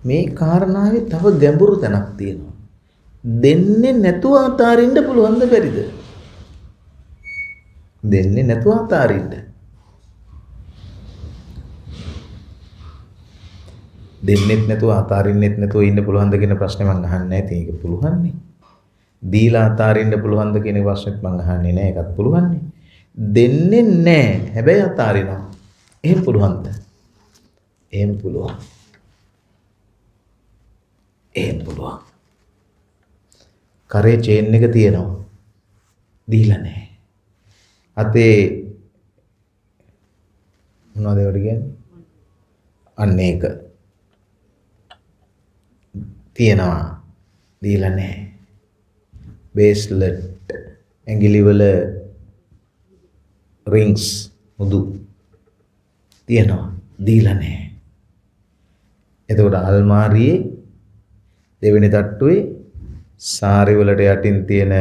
මේ කාරණාවේ තව ගැඹුරු තැනක් තියෙනවා. දෙන්නේ නැතුව අතාරින්න පුළුවන්ද බැරිද? දෙන්නේ නැතුව අතාරින්න. දෙන්නෙත් නැතුව අතාරින්නෙත් නැතුව ඉන්න පුළුවන්ද කියන ප්‍රශ්නේ මම අහන්නේ නැහැ. ඉතින් ඒක පුළුවන්නේ. දීලා අතාරින්න පුළුවන්ද කියන ප්‍රශ්නෙත් මම අහන්නේ නැහැ. ඒකත් පුළුවන්නේ. දෙන්නේ නැහැ. හැබැයි අතාරිනවා. එහෙම පුළුවන්ද? එහෙම පුළුවන්. එහෙම පුළුවන්. කරේ චේන් එක තියෙනවා. දීලා නැහැ. අතේ මොනවද ඒවට කියන්නේ? අන්න ඒක තියෙනවා. දීලා නැහැ. බේස්ලට්, ඇඟිලි වල රින්ග්ස් මුදු තියෙනවා. දීලා නැහැ. එතකොට අල්මාරියේ දෙවෙනි තට්ටුවේ සාරි වලට යටින් තියෙන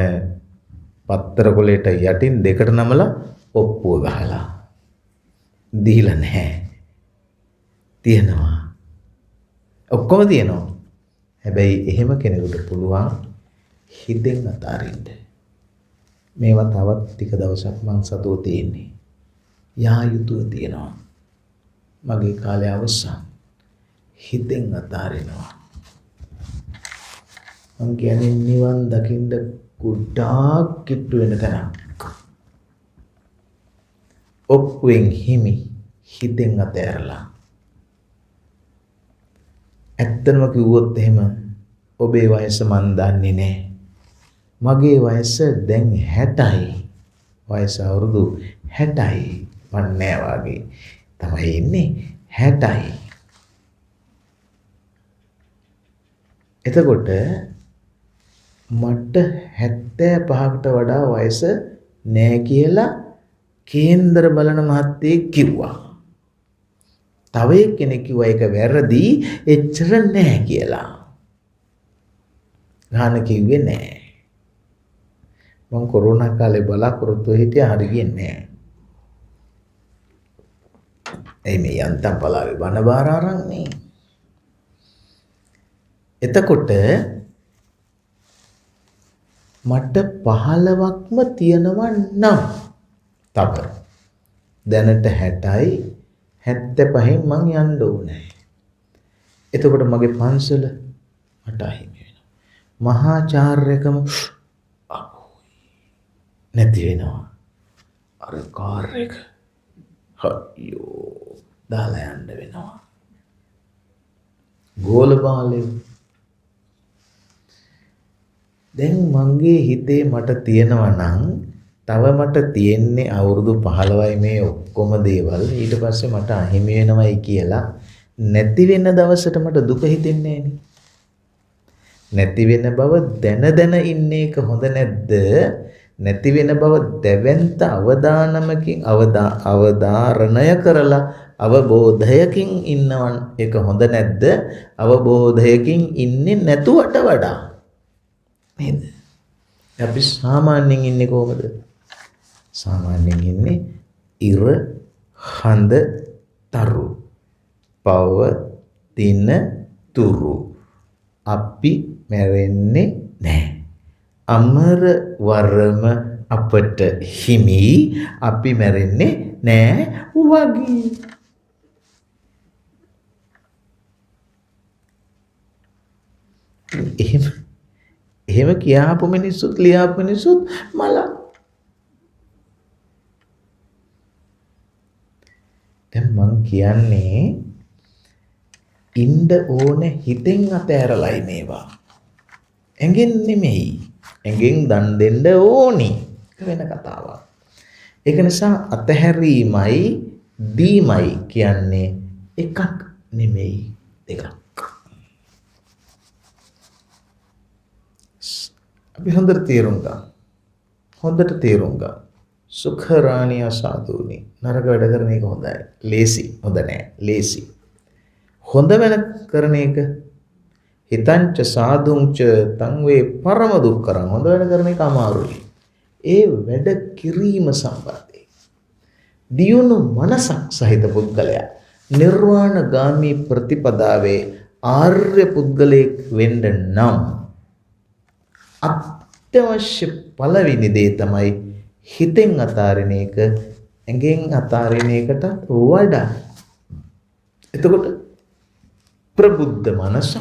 පත්තර කොලේට යටින් දෙකට නමලා ඔප්පුව ගහලා දීලා නැහැ. තියෙනවා. ඔක්කොම තියෙනවා. හැබැයි එහෙම කෙනෙකුට පුළුවන් හිතෙන් අතාරින්න. මේවා තවත් ටික දවසක් මං සතුව තියෙන්නේ. යා යුතුව තියෙනවා. මගේ කාලය අවසන්. හිතෙන් අතාරිනවා. මං කියන්නේ නිවන් දකින්න ගොඩාක් කිට්ටු වෙන තැනක්. ඔප්පුවෙන් හිමි හිතෙන් අතෑරලා. ඇත්තම කිව්වොත් එහෙම ඔබේ වයස මන් දන්නේ නැහැ. මගේ වයස දැන් 60යි. වයස අවුරුදු 60යි. මන් නෑ වාගේ තමයි ඉන්නේ 60යි. එතකොට මට 75කට වඩා වයස නෑ කියලා කේන්දර බලන මහත්තයෙක් කිව්වා. තව කෙනෙක් කිව්වා ඒක වැරදි, එච්චර නෑ කියලා. ගාන කිව්වේ නෑ. මම කොරෝනා කාලේ බලාපොරොත්තු හිටියා හරියන්නේ නෑ. එයි මේ යන්තම් පලාවේ බණ බාර අරන්නේ. එතකොට මට 15ක්ම තියෙනවා නම් තව දැනට 60යි 75න් මං යන්න ඕනේ. එතකොට මගේ පන්සල මට අහිමි වෙනවා. මහාචාර්යකම නැති වෙනවා. අර කාර් එක හයියෝ දාලා යන්න වෙනවා. ගෝල බාලේ දැන් මගේ හිතේ මට තියෙනවා නම් තව මට තියෙන්නේ අවුරුදු 15යි මේ ඔක්කොම දේවල්. ඊට පස්සේ මට අහිමි වෙනවයි කියලා නැති වෙන දවසට මට දුක හිතෙන්නේ නැහෙනි. නැති වෙන බව දැන ඉන්න එක හොඳ නැද්ද? නැති වෙන බව දැවැන්ත අවදානමකින් අවධාරණය කරලා අවබෝධයකින් ඉන්නවන් ඒක හොඳ නැද්ද? අවබෝධයකින් ඉන්නේ නැතුවට වඩා නේද? අපි සාමාන්‍යයෙන් ඉන්නේ කොහොමද? සාමාන්‍යයෙන් ඉන්නේ ඉර හඳ තරු පවතින තුරු අපි මැරෙන්නේ නැහැ. අමර වරම අපට හිමි, අපි මැරෙන්නේ නැහැ වගේ. එහෙම එහෙම කියාපු මිනිස්සුත් ලියාපු මිනිස්සුත් මල. දැන් මං කියන්නේ ඉන්න ඕනේ හිතෙන් අතෑරලයි මේවා. ඇඟෙන් නෙමෙයි. ඇඟෙන් දන් දෙන්න ඕනි. වෙන කතාවක්. ඒක නිසා අතහැරීමයි දීමයි කියන්නේ එකක් නෙමෙයි දෙකක්. අපි හොඳට තේරුම් ගන්න. හොඳට තේරුම් ගන්න. සුඛරාණිය සාදුනි. නරක වැඩ කරන එක හොඳයි. ලේසි. හොඳ නෑ. ලේසි. හොඳ වෙන කරන එක හිතංච සාදුංච තං වේ පරම දුක්කරං. හොඳ වෙන කරන එක අමාරුයි. ඒ වැඩ කිරීම සම්බන්ධයි. දියුණු මනසක් සහිත පුද්ගලයා නිර්වාණගාමී ප්‍රතිපදාවේ ආර්ය පුද්ගලයෙක් වෙන්න නම් අත්‍යවශ්‍ය පළවෙනි දේ තමයි හිතෙන් අතාරින එක ඇඟෙන් අතාරින එකට වඩා. එතකොට ප්‍රබුද්ධ මනස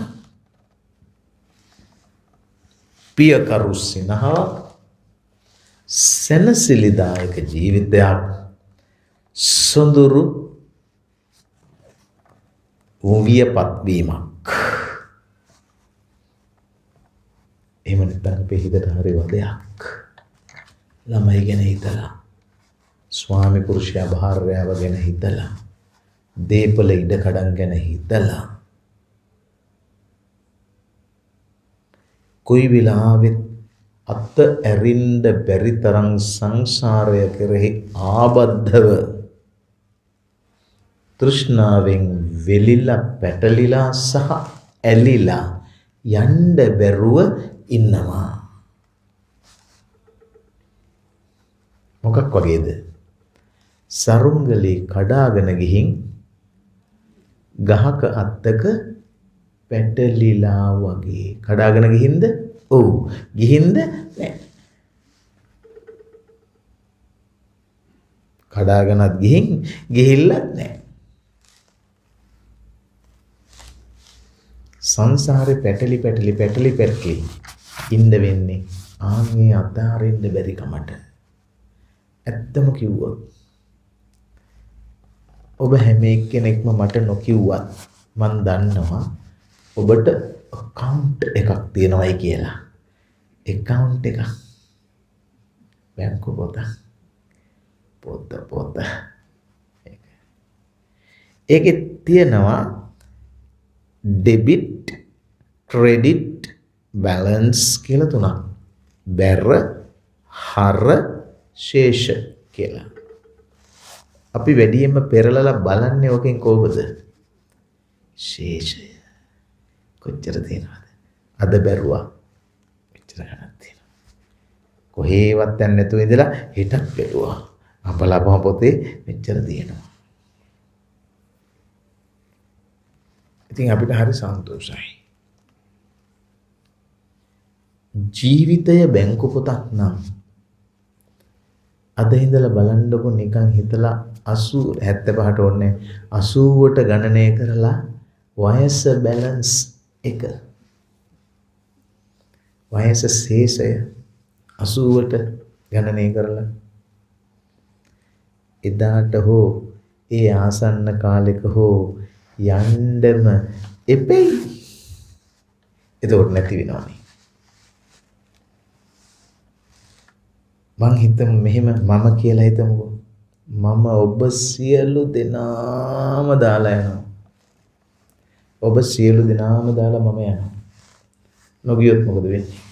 පියකරු සිනහවක් සැනසිලිදායක ජීවිතයක් සොඳුරු වියපත් වීමක්. එහෙම නැත්නම් අපේ හිතට හරි වදයක්. ළමයි ගැන හිතලා, ස්වාමි පුරුෂයා භාර්යාව ගැන හිතලා, දීපල ඉඩ කඩන් ගැන හිතලා, කොයි වෙලාවෙත් අත ඇරින්න බැරි තරම් සංසාරය කෙරෙහි ආබද්ධව තෘෂ්ණාවෙන් වෙලිලා පැටලිලා සහ ඇලිලා යන්න බැරුව ඉන්නවා. මොකක් වගේද? සරුංගලේ කඩාගෙන ගිහින් ගහක අත්තක පැටලිලා වගේ. කඩාගෙන ගිහින්ද? ඔව්. ගිහින්ද? නෑ. කඩාගෙනත් ගිහින් ගිහිල්ලත් නෑ. සංසාරේ පැටලි ඉන්න වෙන්නේ ආන්ගේ අතාරින්න බැරි කමට. ඇත්තම කිව්වොත් ඔබ හැම එක්කෙනෙක්ම මට නොකියුවත් මන් දන්නවා ඔබට account එකක් තියෙනවයි කියලා. account එකක්. බැංකු පොත. ඒකේ තියෙනවා debit, credit, balance කියලා තුනක්. බැර, හර, ශේෂ කියලා. අපි වැඩියෙන්ම පෙරලලා බලන්නේ ඕකෙන් කොහොමද? ශේෂය. කොච්චර තියෙනවද? අද බැරුවා. මෙච්චර ගණන් තියෙනවා. කොහේවත් යන්නේ නැතුව ඉඳලා හිටක් බැලුවා. අපලපම පොතේ මෙච්චර තියෙනවා. ඉතින් අපිට හරි සන්තෝෂයි. ජීවිතය බැංකු පොතක් නම් අද ඉඳලා බලන්නකො නිකන් හිතලා 80 75ට ඕනේ 80ට ගණනය කරලා වයස බැලන්ස් එක වයස ශේෂය 80ට ගණනය කරලා එදාට හෝ ඒ ආසන්න කාලෙක හෝ යන්නම එපෙයි. ඒක නැති වෙනවනේ. මං හිතමු මෙහෙම මම කියලා හිතමුකෝ. මම ඔබ සියලු දෙනාම දාලා යනවා. ඔබ සියලු දෙනාම දාලා මම යනවා. නොගියොත් මොකද වෙන්නේ?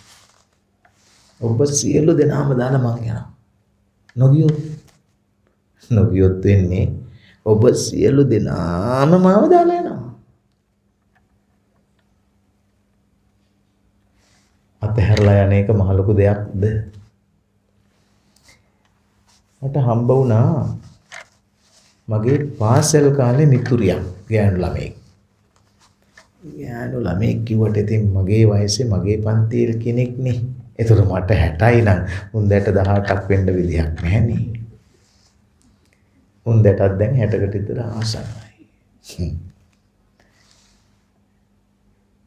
ඔබ සියලු දෙනාම දාලා මං යනවා. නොගියොත් වෙන්නේ ඔබ සියලු දෙනාම මාව දාලා යනවා. අතහැරලා යන එක මහ ලොකු දෙයක්ද? මට හම්බ වුණා මගේ පාසල් කාලේ මිතුරියක් ගෑනු ළමෙක්. ගෑනු ළමෙක් කිව්වට ඉතින් මගේ වයසේ මගේ පන්තියේ කෙනෙක් නේ. ඒතර මට 60යි නම් උන්දට 18ක් වෙන්න විදියක් නැහැ නේ. උන්දටත් දැන් 60කට විතර ආසන්නයි.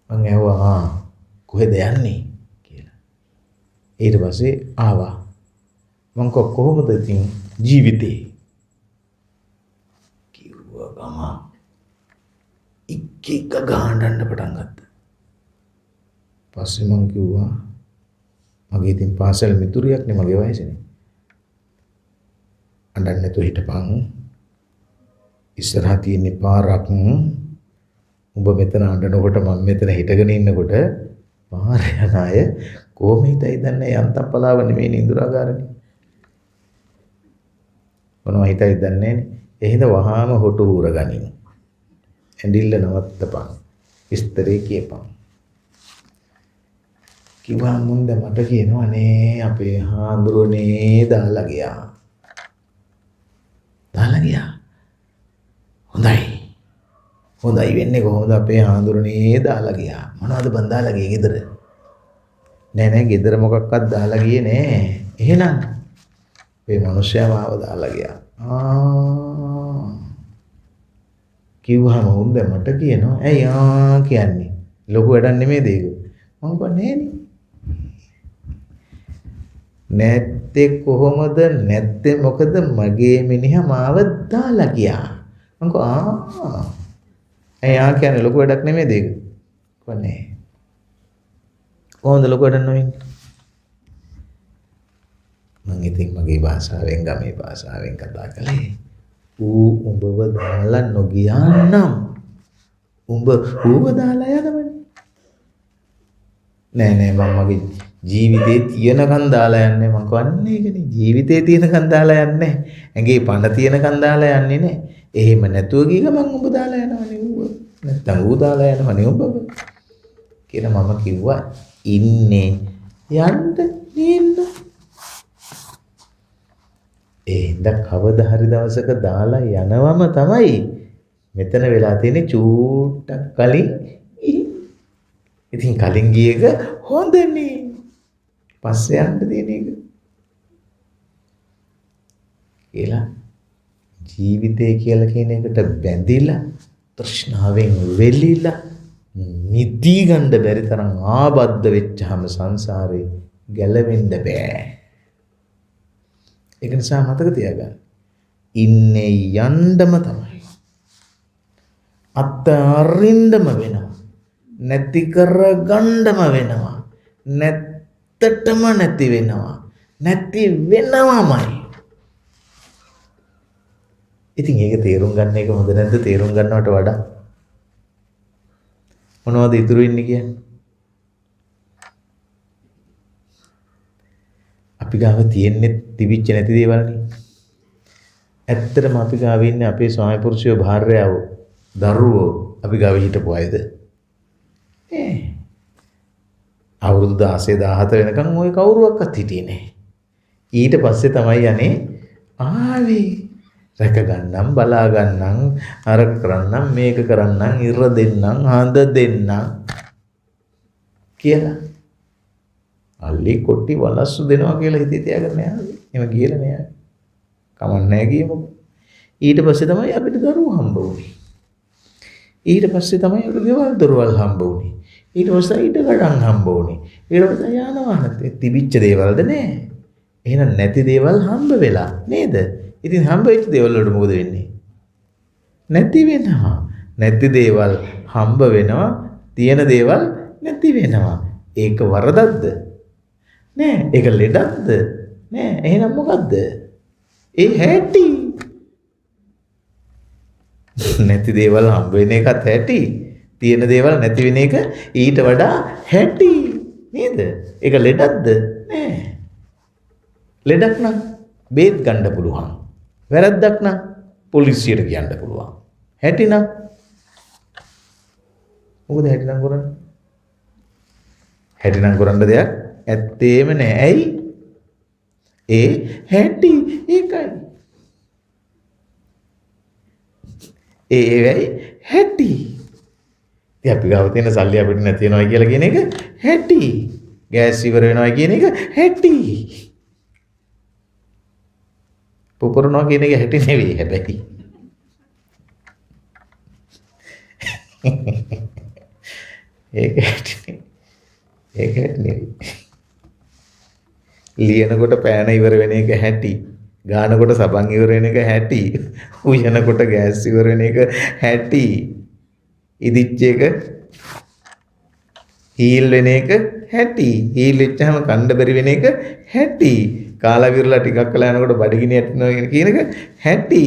මං ඇහුවා කොහෙද යන්නේ කියලා. ඊට පස්සේ ආවා. මං කොහොමද ඉතින් ජීවිතේ කිව්වා ගම එක ගාඬන්න පටන් ගත්තා. පස්සේ මං කිව්වා මගේ ඉතින් පාසල් මිතුරියක් නේ මගේ වයසනේ. අඬන්නේ නැතුව හිටපන්. ඉස්සරහා තියෙන පාරක් උඹ මෙතන අඬනකොට මම මෙතන හිටගෙන ඉන්නකොට පාර යන අය කොහොම හිතයි දන්නේ යන්තම් පලාව නෙමෙයි ඉඳුරාගාරනේ. මොනවා හිතයි දන්නේ නේ. එහෙනම් වහාම හොටු හුරගනින්. ඇඬිල්ල නවත්තපන්. ඉස්තරේ කියපන්. කිව්වා මුන්ද මට කියනවා නේ අපේ හාඳුරනේ දාලා ගියා. දාලා ගියා. හොඳයි වෙන්නේ කොහොමද අපේ හාඳුරනේ දාලා ගියා. මොනවද බන් දාලා ගියේ ගෙදර? නෑ ගෙදර මොකක්වත් දාලා ගියේ නෑ. එහෙනම් මේ මිනිස්සයා මාව දාලා ගියා. කිව්වම උන් දැන් මට කියනවා ඇයි කියන්නේ ලොකු වැඩක් නෙමෙයිද ඒක? මම කිව්වා නෑනේ. නැත්තේ කොහොමද නැත්තේ මොකද මගේ මිනිහා මාව දාලා ගියා. මම කිව්වා ඇයි කියන්නේ ලොකු වැඩක් නෙමෙයිද ඒක? කිව්වා නෑ. කොහොමද ලොකු වැඩක් නෙමෙයි? මම ඉතින් මගේ භාෂාවෙන් ගමේ භාෂාවෙන් කතා කළේ. උඹව දාලා නොගියා නම් උඹ ඌව දාලා යනවනේ. නෑ මම මගේ ජීවිතේ තියනකන් දාලා යන්නේ. මම කියන්නේ ඒකනේ ජීවිතේ තියනකන් දාලා යන්නේ. ඇඟේ පණ තියනකන් දාලා යන්නේ නෑ. එහෙම නැතුව ගිහ මම උඹ දාලා යනවනේ ඌව. නැත්තම් ඌ දාලා යනවනේ උඹව. කියලා මම කිව්වා ඉන්නේ යන්න නේන්න. එහෙනම් කවදා හරි දවසක දාලා යනවම තමයි මෙතන වෙලා තියෙන්නේ චූට්ටක් කලින්. ඉතින් කලින් ගිය එක හොඳනේ. පස්සේ යන්න තියෙන එක. කියලා ජීවිතය කියලා කියන එකට බැඳිලා තෘෂ්ණාවෙන් වෙලිලා නිදී ගන්න බැරි තරම් ආබද්ධ වෙච්චාම සංසාරේ ගැලවෙන්න බෑ. ඒක නිසා මතක තියාගන්න. ඉන්නේ යන්නම තමයි. අත්අරින්නම වෙනවා. නැති කරගන්නම වෙනවා. නැත්තටම නැති වෙනවා. නැති වෙනවමයි. ඉතින් ඒක තේරුම් ගන්න එක හොඳ නැද්ද? තේරුම් ගන්නවට වඩා මොනවද ඉතුරු ඉන්නේ කියන්නේ? අපි ගාව තියෙන්නේ තිබිච්ච නැති දේවල්නේ. ඇත්තටම අපි ගාව ඉන්නේ අපේ ස්වාමි පුරුෂයෝ භාර්යාව දරුවෝ අපි ගාව හිටපු අයද? අවුරුදු 16 17 වෙනකන් ওই කවුරුවක්වත් හිටියේ නැහැ. ඊට පස්සේ තමයි යන්නේ ආවේ. රැක ගන්නම් බලා ගන්නම් අර කරන්නම් මේක කරන්නම් ඉර දෙන්නම් හඳ දෙන්නම් කියලා. අල්ලි කොටි වලස්සු දෙනවා කියලා හිතේ තියාගෙන නෑ. එහෙම කියලා නෑ. කමක් නෑ කියමු. ඊට පස්සේ තමයි අපිට දරුවෝ හම්බ වුනේ. ඊට පස්සේ තමයි අපිට ගෙවල් දොරවල් හම්බ වුනේ. ඊට පස්සේ ඊට ගඩන් හම්බ වුනේ. ඊට පස්සේ යානවාහන තිබිච්ච දේවල්ද නෑ. එහෙනම් නැති දේවල් හම්බ වෙලා නේද? ඉතින් හම්බ වෙච්ච දේවල් වලට මොකද වෙන්නේ? නැති වෙනවා. නැති දේවල් හම්බ වෙනවා. තියෙන දේවල් නැති වෙනවා. ඒක වරදක්ද? නෑ. ඒක ලෙඩක්ද? නෑ. එහෙනම් මොකද්ද? ඒ හැටි. නැති දේවල් හම්බ වෙන එකත් හැටි. තියෙන දේවල් නැති වෙන එක ඊට වඩා හැටි. නේද? ඒක ලෙඩක්ද? නෑ. ලෙඩක් නම් බේත් ගන්න පුළුවන්. වැරද්දක් නම් පොලිසියට කියන්න පුළුවන්. හැටි නම් මොකද හැටි නම් කරන්නේ? හැටි නම් කරන්න දෙයක් ඇත්තේම නෑ. ඇයි? ඒ හැටි ඒකයි. ඒවයි හැටි. ඉතින් අපි ගාව තියෙන සල්ලි අපිට නැති වෙනවා කියලා කියන එක හැටි. ගෑස් ඉවර වෙනවා කියන එක හැටි. පුපුරනවා කියන එක හැටි නෙවෙයි හැබැයි. ඒක හැටි. ඒක හැටි නෙවෙයි. ලියනකොට පෑන ඉවර වෙන එක හැටි. ගානකොට සබන් ඉවර වෙන එක හැටි. උයනකොට ගෑස් ඉවර වෙන එක හැටි. ඉදිච්ච එක හීල් වෙන එක හැටි. හීල් වෙච්චාම කණ්ඩ බැරි වෙන එක හැටි. කාලා විරලා ටිකක් කළා යනකොට බඩගිනි ඇටෙනවා කියන එක හැටි.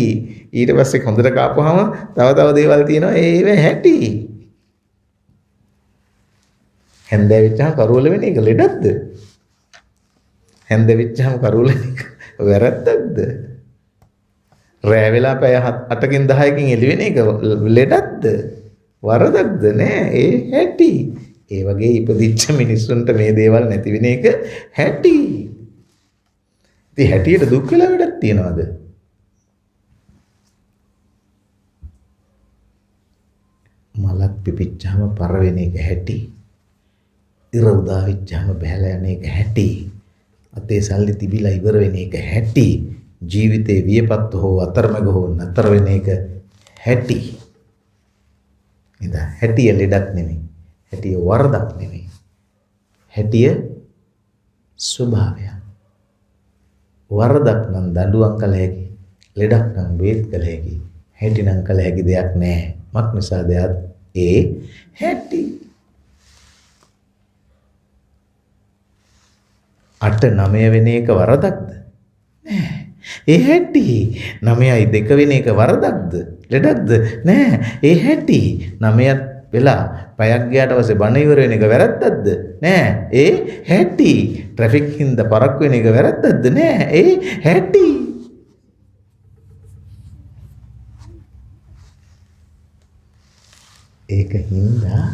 ඊට පස්සේ හොඳට කාපුවාම තව දේවල් තියෙනවා ඒව හැටි. හැන්දෑ වෙච්චාම කරවල වෙන එක ලෙඩක්ද? හැන්ද වෙච්චාම කරවල වෙන එක වැරද්දක්ද? රෑ වෙලා පැය 8කින් 10කින් එළි වෙන එක ලෙඩක්ද? වරදක්ද? නෑ ඒ හැටි. ඒ වගේ ඉපදිච්ච මිනිස්සුන්ට මේ දේවල් නැති වෙන එක හැටි. ඉතින් හැටියට දුක් වෙලා වැඩක් තියනවද? මලක් පිපිච්චාම පර වෙන එක හැටි. ඉර උදා වෙච්චාම බහැලා යන එක හැටි. අතේ සල්ලි තිබිලා ඉවර වෙන එක හැටි. ජීවිතේ වියපත් හෝ අතරමැග හෝ නතර වෙන එක හැටි. ඉතින් හැටිය ලෙඩක් නෙමෙයි. හැටිය වරදක් නෙමෙයි. හැටිය ස්වභාවය. වරදක් නම් දඬුවම් කළ හැකි. ලෙඩක් නම් වේත් කළ හැකි. හැටි නම් කළ හැකි දෙයක් නැහැ. මක් නිසාද ඒ හැටි. 8-9 වෙන එක වරදක්ද? නෑ. ඒ හැටි. 9යි 2 වෙන එක වරදක්ද? ලෙඩක්ද? නෑ. ඒ හැටි. 9ක් වෙලා පැයක් ගියාට පස්සේ බණ ඉවර වෙන එක වැරද්දක්ද? නෑ. ඒ හැටි. ට්‍රැෆික් හින්දා පරක් වෙන එක වැරද්දක්ද? නෑ. ඒ හැටි. ඒක හින්දා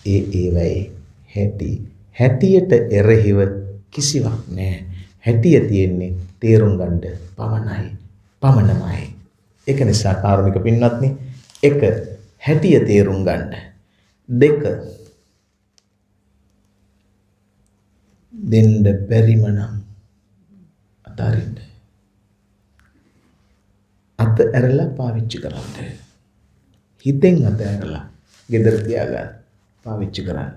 ඒවයි හැටි. හැටියට එරෙහිව කිසිවක් නෑ. හැටිය තියෙන්නේ තේරුම් ගන්න පමණයි. පමණමයි. ඒක නිසා කාරුණික පින්වත්නි, 1 හැටිය තේරුම් ගන්න. 2 දෙන්න බැරිම නම් අතාරින්න. අත ඇරලා පාවිච්චි කරන්න. හිතෙන් අත ඇරලා ගෙදර තියාගන්න. පාවිච්චි කරන්න.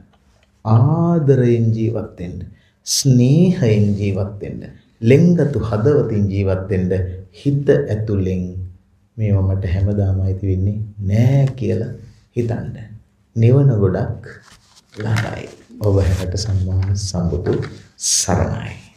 ආදරයෙන් ජීවත් වෙන්න. ස්නේහයෙන් ජීවත් වෙන්න. ලෙන්ගතු හදවතින් ජීවත් වෙන්න. හිත ඇතුලෙන් මේවා මට හැමදාම අයිති වෙන්නේ නෑ කියලා හිතන්න. නිවන ගොඩක් ළඟයි. ඔබ හැට සම්මා සම්බුදු සරණයි.